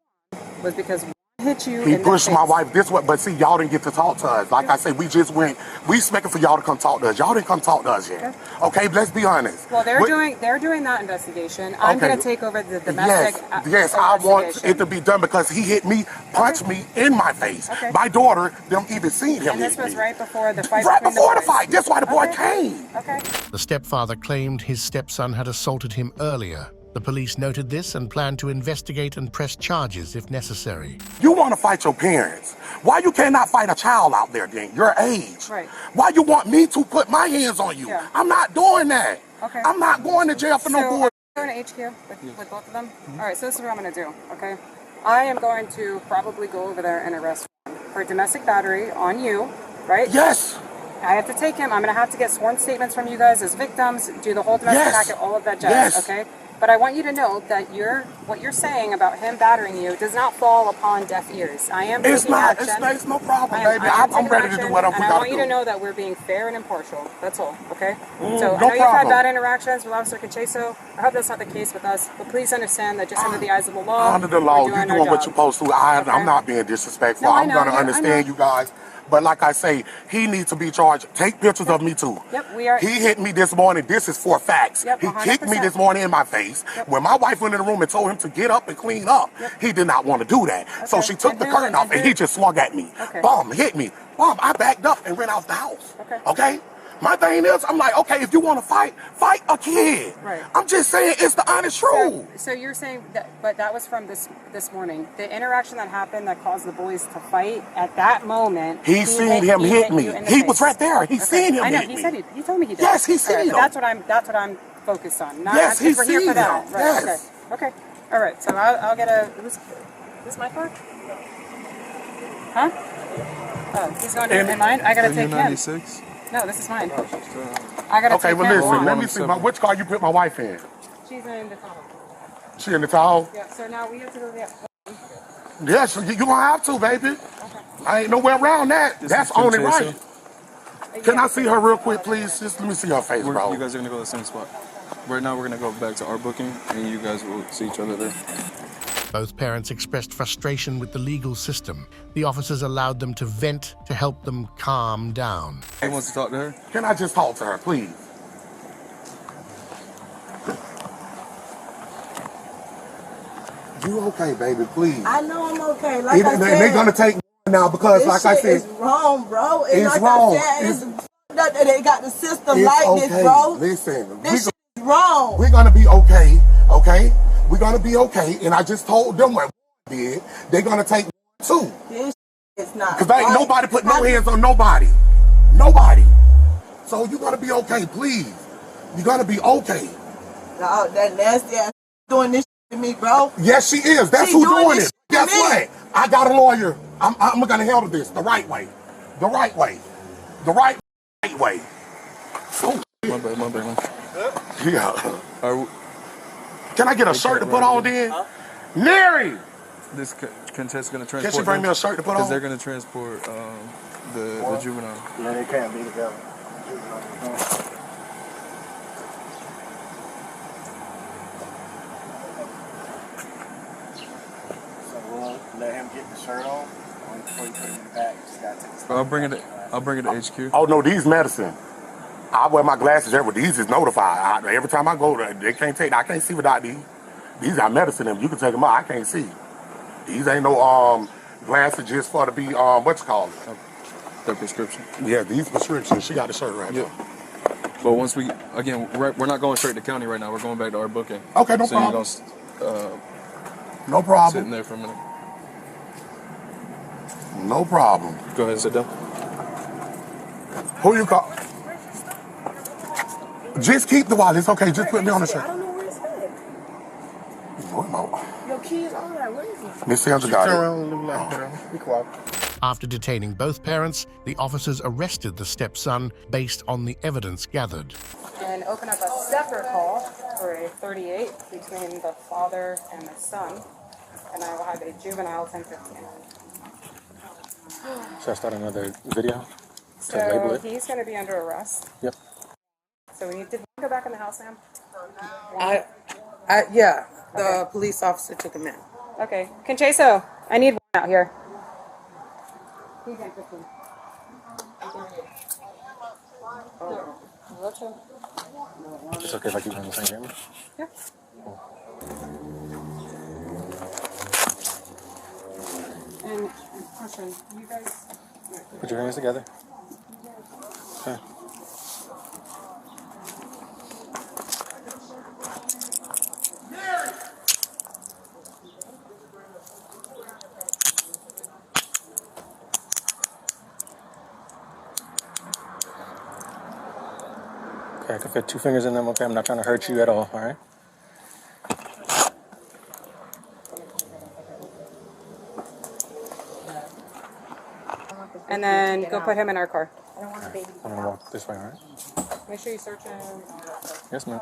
was because one hit you He in the pushed face. my wife this way, but see, y'all didn't get to talk to us. Like I said, we expecting for y'all to come talk to us. Y'all didn't come talk to us yet. Okay, let's be honest. Well, they're doing that investigation. I'm Okay. going to take over the domestic Yes, I want investigation. it to be done because he hit me, punched me in my face. Okay. My daughter, them even seen him And this hit was me. right before the fight. Right between before the boys. fight. That's why the boy Okay. came. Okay. The stepfather claimed his stepson had assaulted him earlier. The police noted this and planned to investigate and press charges if necessary. You want to fight your parents. Why you cannot fight a child out there then, your age? Right. Why you want me to put my hands on you? Yeah. I'm not doing that. Okay. I'm not going to jail for no So, bull. I'm going to HQ with both of them. All right, so this is what I'm going to do, okay? I am going to probably go over there and arrest him for domestic battery on you, right? Yes. I have to take him. I'm going to have to get sworn statements from you guys as victims, do the whole domestic Yes. packet, all of that jazz, Yes. okay? But I want you to know that what you're saying about him battering you does not fall upon deaf ears. I am It's taking not. action. It's no problem, I am baby. I'm taking ready to action, do whatever we and I got want to you to do. know that we're being fair and impartial. That's all, okay? So I no know you've had problem. bad interactions with Officer Concheso. I hope that's not the case with us. But please understand that just under the eyes of the law, Under the law, we're you're doing doing our what job. you're supposed to. Okay. I'm not being disrespectful. No, I I'm know, going to I understand know. you guys. But like I say, he needs to be charged. Take pictures of me too. Yep, we are. He hit me this morning. This is for facts. Yep, He kicked me 100%. this morning in my face. Yep. When my wife went in the room and told him to get up and clean up, he did not want to do that. So Okay. she took And the who- curtain off and he just swung at me. Okay. Boom, hit me. Boom, I backed up and ran out the house. Okay. Okay? My thing is, I'm like, okay, if you want to fight a kid. Right. I'm just saying it's the honest truth. So you're saying that, but that was from this morning. The interaction that happened that caused the boys to fight at that moment. He seen him hit me. He was right there. He seen him I know. hit me. He told me he did. Yes, he seen him. That's what I'm focused on. Not, Yes, he we're here seen for that. him. Right. Yes. Okay. All right. So I'll get a. Is this my car? Huh? Oh, he's going to in mine. I gotta take him. No, this is mine. I gotta okay, take well, him. listen, let me see. Which car you put my wife in? She's in the Tahoe. She in the Tahoe? Yeah, so now we have to go get. Yes, you're going to have to, baby. Okay. I ain't nowhere around that. That's only right. Can I see her real quick, please? Just let me see her face, bro. You guys are going to go to the same spot. Right now, we're going to go back to our booking, and you guys will see each other there. Both parents expressed frustration with the legal system. The officers allowed them to vent to help them calm down. He wants to talk to her? Can I just talk to her, please? You okay, baby, please? I know I'm okay. Like I said, they're going to take now because, like I said, it's wrong, bro. And it's like wrong. I said, it's they got the system like okay. this, bro. Listen, this shit is wrong. We're going to be okay, okay? We're going to be okay. And I just told them what did. They're going to take too. This is not. Because ain't nobody put no hands on nobody. Nobody. So you're going to be okay, please. You're going to be okay. No, that nasty ass doing this to me, bro. Yes, she is. That's who doing it. Guess what? I got a lawyer. I'm going to handle this the right way. The right way. The right way. Oh, my bad. Yeah. Can I get a shirt to put on then? Neri! This contest going to transport. Can she bring me a shirt to put on? Because they're going to transport the juvenile. Yeah, they can't be together. So we'll let him get the shirt on. Before you put him in the bag, you just gotta take the I'll bring it to HQ. Oh no, these medicine. I wear my glasses everywhere. These is notified. Every time I go there, they can't take. I can't see without these. These are medicine. You can take them out. I can't see. These ain't no glasses just for to be what's called. Their prescription. Yeah, these prescriptions. She got the shirt right now. But once we're not going straight to county right now. We're going back to our booking. Okay, no problem. No problem. Sitting there for a minute. No problem. Go ahead and sit down. Who you call? Just keep the wallet. It's okay. Just put me on the shirt. I don't know where it's at. Your keys on there. Where is it? Miss Sandra got it. Turn around and live like that. Be quiet. After detaining both parents, the officers arrested the stepson based on the evidence gathered. And open up a separate call for a 38 between the father and the son. And I will have a juvenile 1015. Should I start another video? So he's going to be under arrest. Yep. So we need to go back in the house, ma'am. Yeah, the police officer took him in. Okay. Concheso, I need one out here. He's in 15. It's okay if I keep on the same camera? Yeah. And question, you guys... Put your hands together. Okay. Okay, I can fit 2 fingers in them, okay? I'm not trying to hurt you at all right? And then go put him in our car. I don't want a baby. I'm gonna walk this way, all right? Make sure you search him. Yes, ma'am.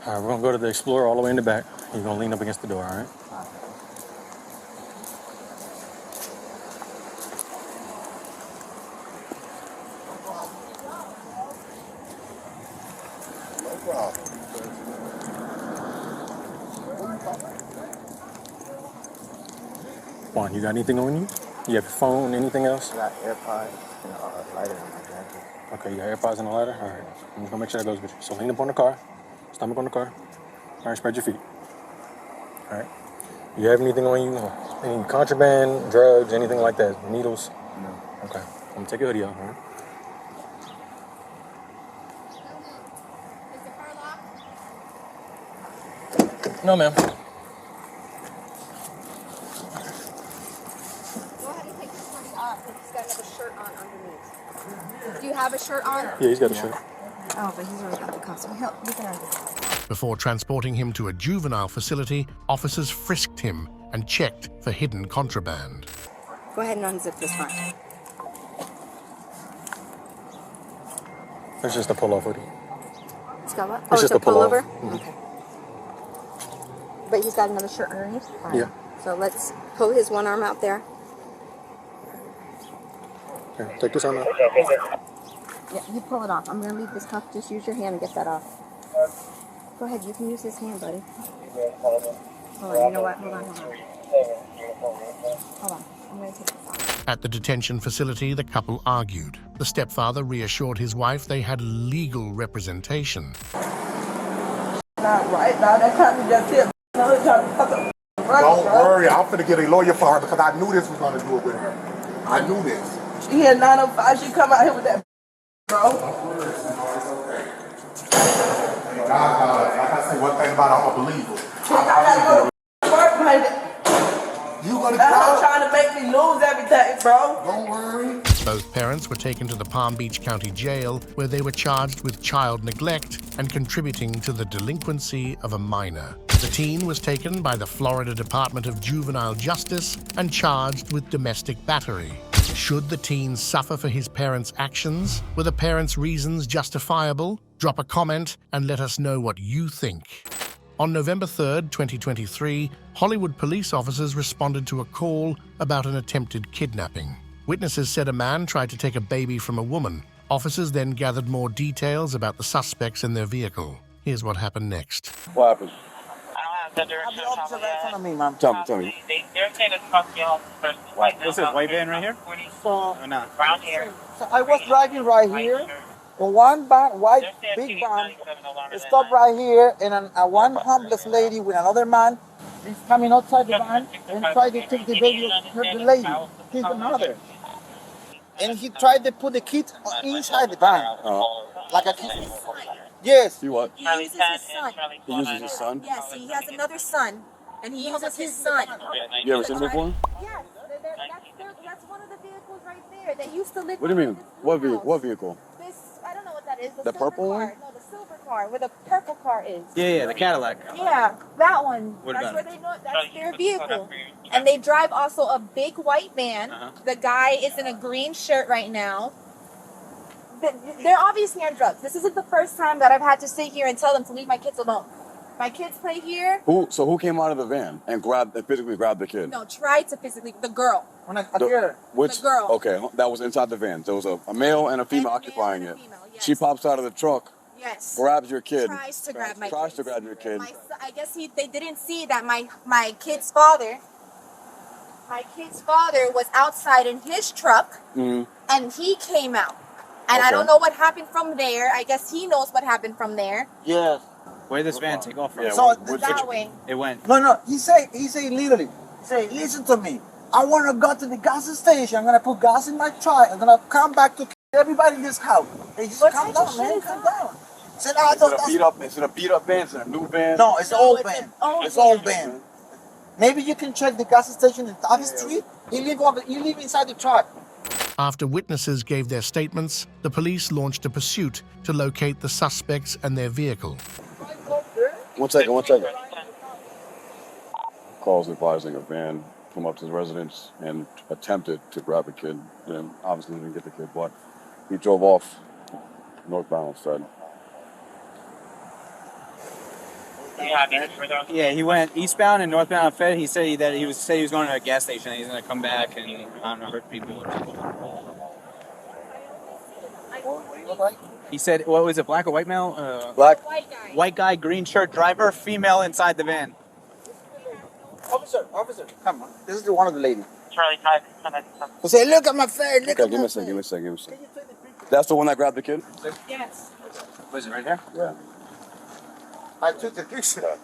All right, we're gonna go to the Explorer all the way in the back. You're gonna lean up against the door, all right? Juan, you got anything on you? You have your phone, anything else? I got AirPods and a lighter in my jacket. Okay, you got AirPods and a lighter? All right. I'm just gonna make sure that goes with you. So lean up on the car. Stomach on the car. All right, spread your feet. All right. You have anything on you? Any contraband, drugs, anything like that? Needles? No. Okay. I'm gonna take your hoodie off, all right? No, ma'am. Go ahead and take this hoodie off because he's got another shirt on underneath. Do you have a shirt on? Yeah, he's got a shirt. Oh, but he's already got the cuffs. We can undo it. Before transporting him to a juvenile facility, officers frisked him and checked for hidden contraband. Go ahead and unzip this front. It's just a pull-off hoodie. It's got what? It's just a pullover? Mm-hmm. Okay. But he's got another shirt underneath? All right. Yeah. So let's pull his one arm out there. Here, take this arm out. Yeah, you pull it off. I'm going to leave this cuff. Just use your hand and get that off. Go ahead. You can use his hand, buddy. Hold on. You know what? Hold on. Hold on. I'm going to take this off. At the detention facility, the couple argued. The stepfather reassured his wife they had legal representation. Not right now. That kind of just hit. Don't worry, I'm finna get a lawyer for her because I knew this was gonna do it with her. I knew this. She had 905. She come out here with that, bro. God, like I say one thing about her, I'm a believer. I gotta go to work, baby. You gonna That's trying to make me lose everything, bro. Don't worry. Both parents were taken to the Palm Beach County Jail, where they were charged with child neglect and contributing to the delinquency of a minor. The teen was taken by the Florida Department of Juvenile Justice and charged with domestic battery. Should the teen suffer for his parents' actions? Were the parents' reasons justifiable? Drop a comment and let us know what you think. On November 3rd, 2023, Hollywood police officers responded to a call about an attempted kidnapping. Witnesses said a man tried to take a baby from a woman. Officers then gathered more details about the suspects in their vehicle. Here's what happened next. What happened? Have the officer right in front of me, ma'am. Tell me. They're saying it's across the first. What's this, white van right here? So, Or not? brown here. So I was driving right here. The one white big van stopped right here, and one homeless lady with another man is coming outside the van and tried to take the baby of the lady, his mother. And he tried to put the kid inside the van, like a kid. Yes. You what? He uses his son. He uses his son? Yes, he has another son, and he uses his son. You ever seen him before? Yes, that's one of the vehicles right there. They used to live. What do you mean? What vehicle? This, I don't know what that is. The purple one? No, the silver car, where the purple car is. Yeah, the Cadillac. Yeah, that one. What That's about where it? they know. That's their vehicle. And they drive also a big white van. The guy is in a green shirt right now. They're obviously on drugs. This isn't the first time that I've had to sit here and tell them to leave my kids alone. My kids play here. So who came out of the van and physically grabbed the kid? No, tried to physically. The girl. The girl. Okay, that was inside the van. There was a male and a female occupying it. Yes. She pops out of the truck. Yes. Grabs your kid. Tries to grab my Tries kids. to grab your kid. I guess they didn't see that my kid's father. My kid's father was outside in his truck, and he came out. And I don't know what happened from there. I guess he knows what happened from there. Yes. Where did this van take off from? So that way. It went. No. He say literally. He say, listen to me. I want to go to the gas station. I'm gonna put gas in my truck. I'm gonna come back to everybody in this house. Hey, just calm down, man. Calm down. Said, Is it a beat up van? Is it a new van? No, it's an old van. It's an old van. Maybe you can check the gas station in Tavi Street. You live inside the truck. After witnesses gave their statements, the police launched a pursuit to locate the suspects and their vehicle. 1 second. Calls advising a van come up to the residence and attempted to grab a kid. And obviously didn't get the kid, but he drove off northbound instead. Yeah, he went eastbound and northbound on Fed. He said he was going to a gas station and he's going to come back and I don't know, hurt people. He said, what was it, black or white male? Black. White guy, green shirt, driver, female inside the van. Officer, come on. This is one of the ladies. Charlie, Say, look at my face. Okay, give me a second. That's the one that grabbed the kid? Yes. Was it right here? Yeah. I took the picture.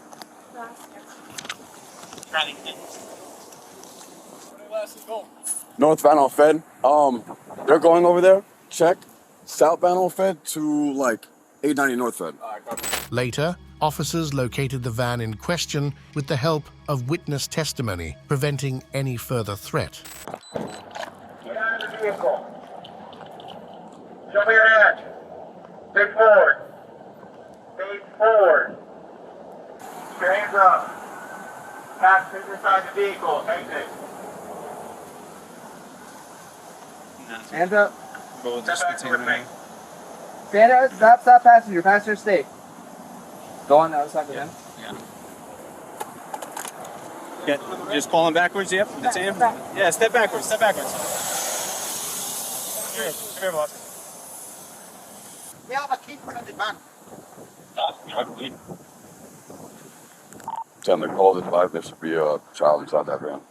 Northbound on Fed. They're going over there. Check. Southbound on Fed to like 890 North Fed. Later, officers located the van in question with the help of witness testimony, preventing any further threat. Get out of the vehicle. Show me your hands. Face forward. Face forward. Keep your hands up. Passengers inside the vehicle. Exit. Hands up. Step back with me. Stand up. Stop, passenger. Passenger, stay. Go on the other side of him. Yeah, just falling backwards, yep, that's him. Yeah, step backwards, step backwards. Come here, boss. We have a kid from the van. Tell them to call the 5. There should be a child inside that van.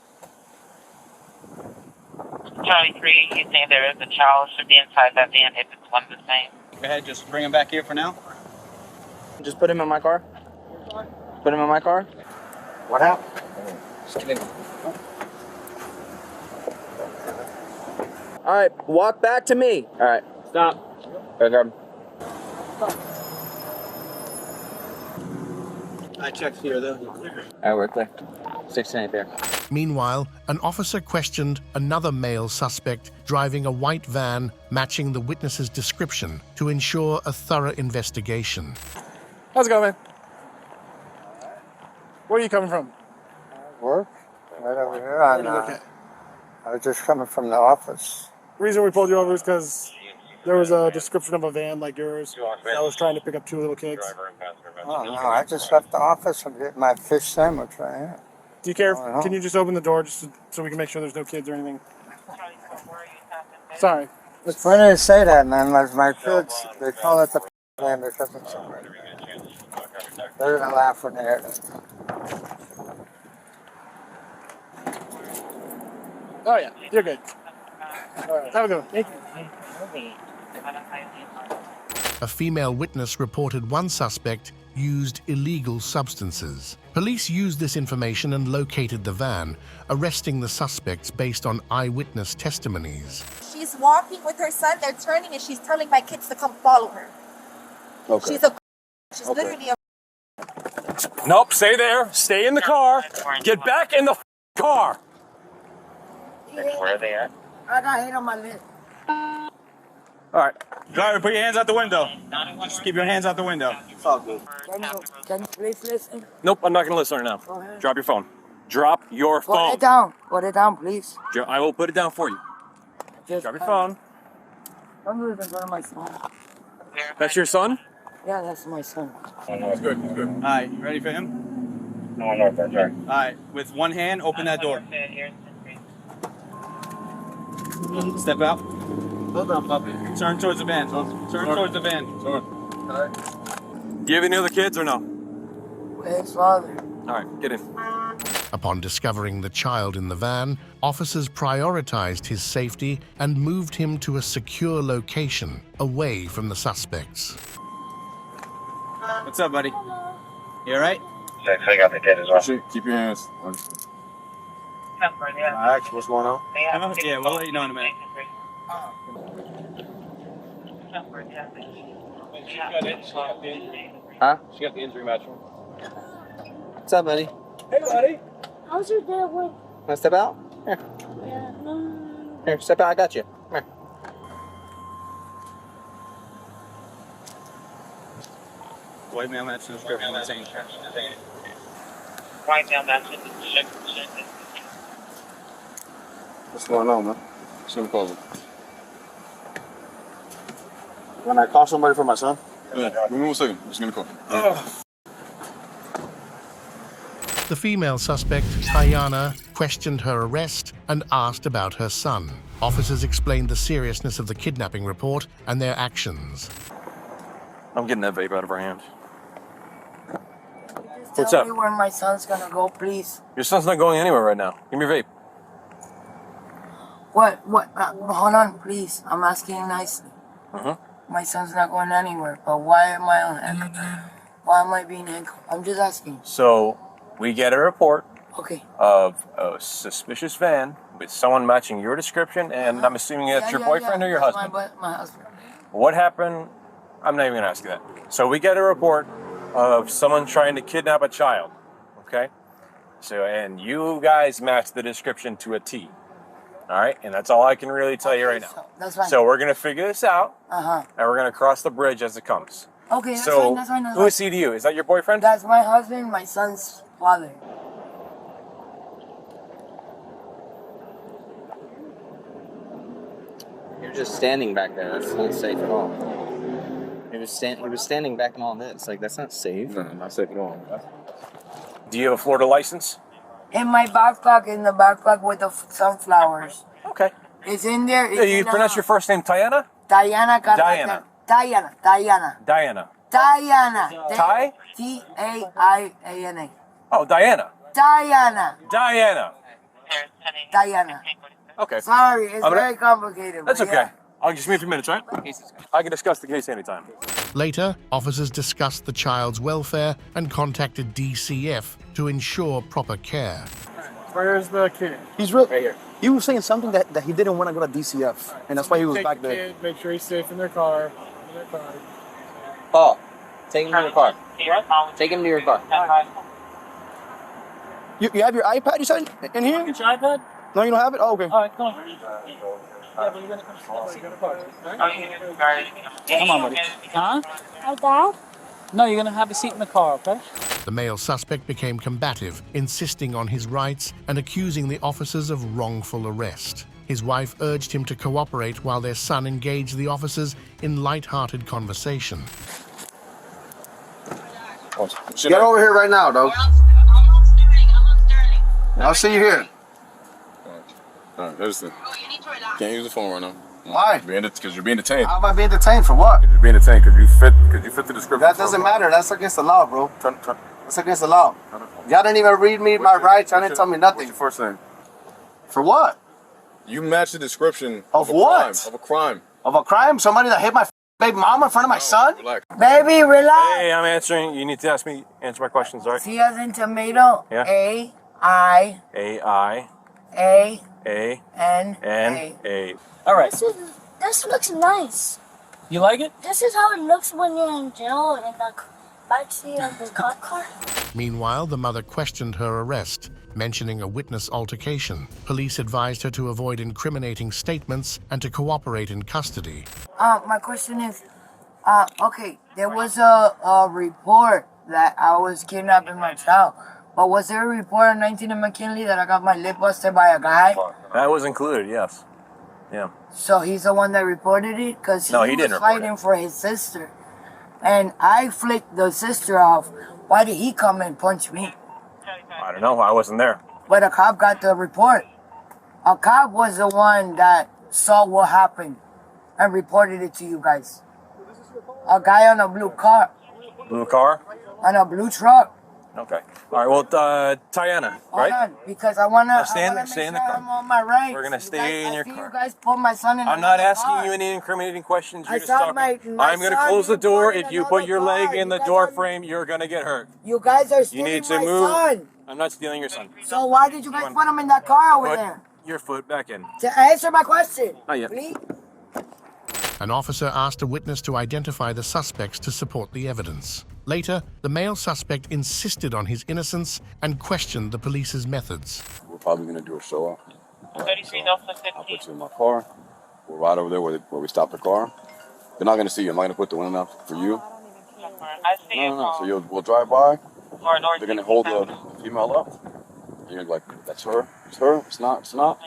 Charlie 3, you saying there is a child should be inside that van if it's one the same? Go ahead, just bring him back here for now. Just put him in my car. Put him in my car. What happened? Just kidding. All right, walk back to me. All right, stop. Go grab him. I checked here though. All right, we're clear. 16 there. Meanwhile, an officer questioned another male suspect driving a white van matching the witness's description to ensure a thorough investigation. How's it going, man? Where are you coming from? Work? Right over here. I was just coming from the office. The reason we pulled you over is because there was a description of a van like yours that was trying to pick up 2 little kids. Oh, no, I just left the office and get my fish sandwich right here. Do you care? Can you just open the door just so we can make sure there's no kids or anything? Sorry. It's funny to say that, man. My kids, they call it the van because it's they're going to laugh when they hear it. Oh, yeah. You're good. All right. Have a good one. Thank you. A female witness reported one suspect used illegal substances. Police used this information and located the van, arresting the suspects based on eyewitness testimonies. She's walking with her son. They're turning and she's telling my kids to come follow her. Okay. She's literally a... Nope, stay there. Stay in the car. Get back in the car. Where are they at? I got hit on my lip. All right, driver, put your hands out the window. Just keep your hands out the window. It's all good. Can you please listen? Nope, I'm not going to listen right now. Go ahead. Drop your phone. Drop your phone. Put it down. Put it down, please. I will put it down for you. Just Drop your phone. I'm moving in front of my son. That's your son? Yeah, that's my son. It's good, it's good. All right, you ready for him? No, that's right. All right, with one hand, open that door. Step out. Hold on, puppy. Turn towards the van. Turn towards the van. Do you have any other kids or no? Where's his father? All right, get in. Upon discovering the child in the van, officers prioritized his safety and moved him to a secure location away from the suspects. What's up, buddy? You all right? I got the kid as well. Keep your hands. Max, what's going on? Yeah, we'll let you know in a minute. Huh? She got the injury match. What's up, buddy? Hey, buddy. How's your day at work? Want to step out? Here. Yeah, no. Here, step out. I got you. Come here. White male match description. White male match description. What's going on, man? Some call him. When I call somebody for my son? Yeah, give me 1 second. I'm just gonna call. The female suspect, Tayana, questioned her arrest and asked about her son. Officers explained the seriousness of the kidnapping report and their actions. I'm getting that vape out of her hand. Just What's tell up? me where my son's gonna go, please. Your son's not going anywhere right now. Give me your vape. What? Hold on, please. I'm asking nicely. Uh-huh. My son's not going anywhere, but why am I on handcuffs? Why am I being handcuffed? I'm just asking. So, We get a report Okay. of a suspicious van with someone matching your description, and I'm assuming that's your boyfriend or your That's husband. My husband. What happened? I'm not even gonna ask you that. So we get a report of someone trying to kidnap a child. Okay. So, and you guys match the description to a T. All right, and that's all I can really tell you right now. That's fine. So we're gonna figure this out, Uh-huh. and we're gonna cross the bridge as it comes. Okay, that's So, fine, that's fine. who is he to you? Is that your boyfriend? That's my husband, my son's father. You're just standing back there. That's not safe at all. He was standing back in all this. Like, that's not safe. No, not safe at all. Do you have a Florida license? In my backpack, in the backpack with the sunflowers. Okay. It's in there. It's You in, pronounce your first name Diana? Diana. Diana. Diana. Diana. Diana. Ty? T-A-I-A-N-A. Oh, Diana. Diana. Diana. Diana. Okay. Sorry, it's very complicated. That's but okay. yeah. I'll just give me a few minutes, right? I can discuss the case anytime. Later, officers discussed the child's welfare and contacted DCF to ensure proper care. Where's the kid? He's right here. He was saying something that he didn't want to go to DCF, and that's why he was back the there. Kid, make sure he's safe in their car. Paul, take him to your car. Take him to your car. You have your iPad, you said, in here? Get your iPad? No, you don't have it? Oh, okay. All right, come on. Yeah, but you're gonna come slow. You got a car. Come on, buddy. Huh? My dad? No, you're gonna have a seat in the car, okay? The male suspect became combative, insisting on his rights and accusing the officers of wrongful arrest. His wife urged him to cooperate while their son engaged the officers in light-hearted conversation. Get over here right now, dog. I'll see you here. All right, here's the. Can't use the phone right now. Why? Because you're being detained. How am I being detained for what? You're being detained because you fit the description. That doesn't matter. That's against the law, bro. That's against the law. Y'all didn't even read me my rights. Y'all didn't tell me nothing. What's your first name? For what? You match the description of a what? Crime, of a crime. Of a crime? Somebody that hit my baby mama in front of my son? Relax. Baby, relax. Hey, I'm answering. You need to answer my questions, all right? C as in tomato. Yeah. A-I. A-I. A. A. N-A. All right. This looks nice. You like it? This is how it looks when you're in jail in the backseat of the cop car. Meanwhile, the mother questioned her arrest, mentioning a witness altercation. Police advised her to avoid incriminating statements and to cooperate in custody. My question is, okay, there was a report that I was kidnapping my child. But was there a report on 19 and McKinley that I got my lip busted by a guy? That was included, yes. Yeah. So he's the one that reported it? Because No, he was didn't report fighting for his sister. And I flicked the sister off. Why did he come and punch me? I don't know. I wasn't there. But a cop got the report. A cop was the one that saw what happened and reported it to you guys. A guy on a blue car. Blue car? On a blue truck. Okay. All right. Well, Tiana, right? Hold on, because I wanna Stay in make the sure car. I'm on my rights. We're gonna stay in your car. You guys put my son in I'm not another asking car. you any incriminating questions. I You're just saw talking. my I'm gonna son close the door. reported If you another put your car. leg in the You guys door are- frame, you're gonna get hurt. You guys are You stealing need to my move. son. I'm not stealing your son. So why did you guys put him in that car over Put there? your foot back in. To answer my question. Not yet. Please. An officer asked a witness to identify the suspects to support the evidence. Later, the male suspect insisted on his innocence and questioned the police's methods. We're probably going to do a show up. 33 North I'll put you in my car. We're right over there where we stopped the car. They're not going to see you. I'm not going to put the window up for you. I see you. No. So we'll drive by. Or They're going to hold the female up. And you're like, that's her. It's her. It's not. It's not.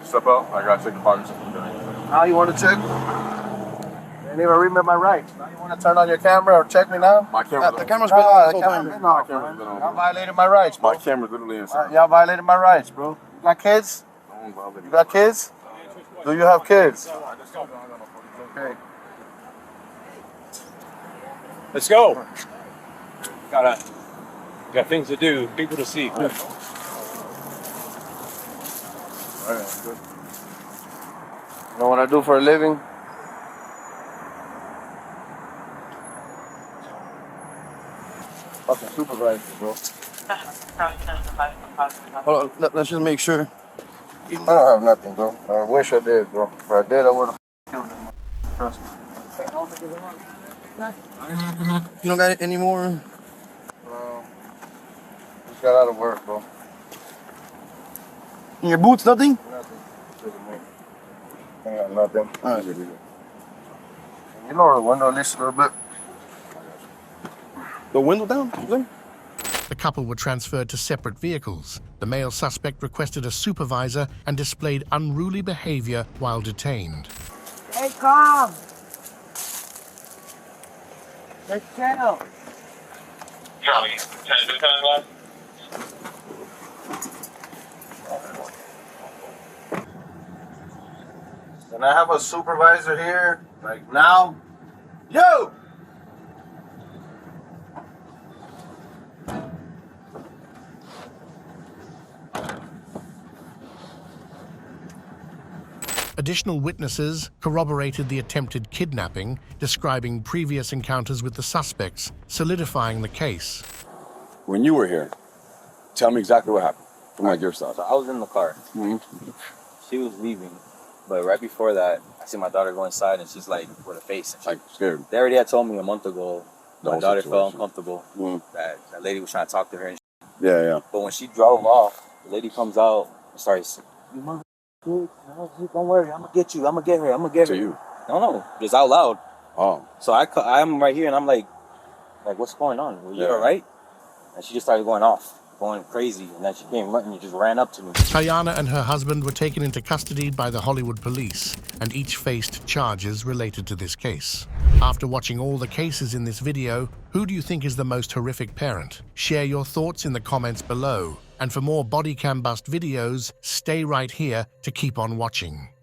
Step out. I got to take the pockets. Now you want to check? You didn't even read my rights. Now you want to turn on your camera or check me now? My camera. The camera's been on. The camera's been on. Y'all violated my rights, bro. My camera's literally inside. Y'all violated my rights, bro. You got kids? You got kids? Do you have kids? Okay. Let's go. Got things to do, people to see. All right, good. You know what I do for a living? Fucking supervisor, bro. Hold on, let's just make sure. I don't have nothing, bro. I wish I did, bro. If I did, I would have killed him. Trust me. You don't got any more? No. Just got out of work, bro. In your boots, nothing? Nothing. I got nothing. All right. You lower the window at least a little bit. The window down? There? The couple were transferred to separate vehicles. The male suspect requested a supervisor and displayed unruly behavior while detained. Stay calm. Stay chill. Charlie, 10 left. Can I have a supervisor here? Like now? Yo! Additional witnesses corroborated the attempted kidnapping, describing previous encounters with the suspects, solidifying the case. When you were here, tell me exactly what happened from like your side. So I was in the car. She was leaving, but right before that, I see my daughter go inside and she's like with a face. And like scared. They already had told me a month ago The my whole daughter situation. felt uncomfortable. That lady was trying to talk to her. And Yeah, yeah. But when she drove off, the lady comes out and starts, "You mother, don't worry, I'm gonna get you. I'm gonna get her. I'm gonna get her." To you? No, just out loud. Oh. So I'm right here and I'm like, what's going on? Well, you all right? And she just started going off, going crazy, and then she came running and just ran up to me. Tayana and her husband were taken into custody by the Hollywood police, and each faced charges related to this case. After watching all the cases in this video, who do you think is the most horrific parent? Share your thoughts in the comments below. And for more BodyCamBust videos, stay right here to keep on watching.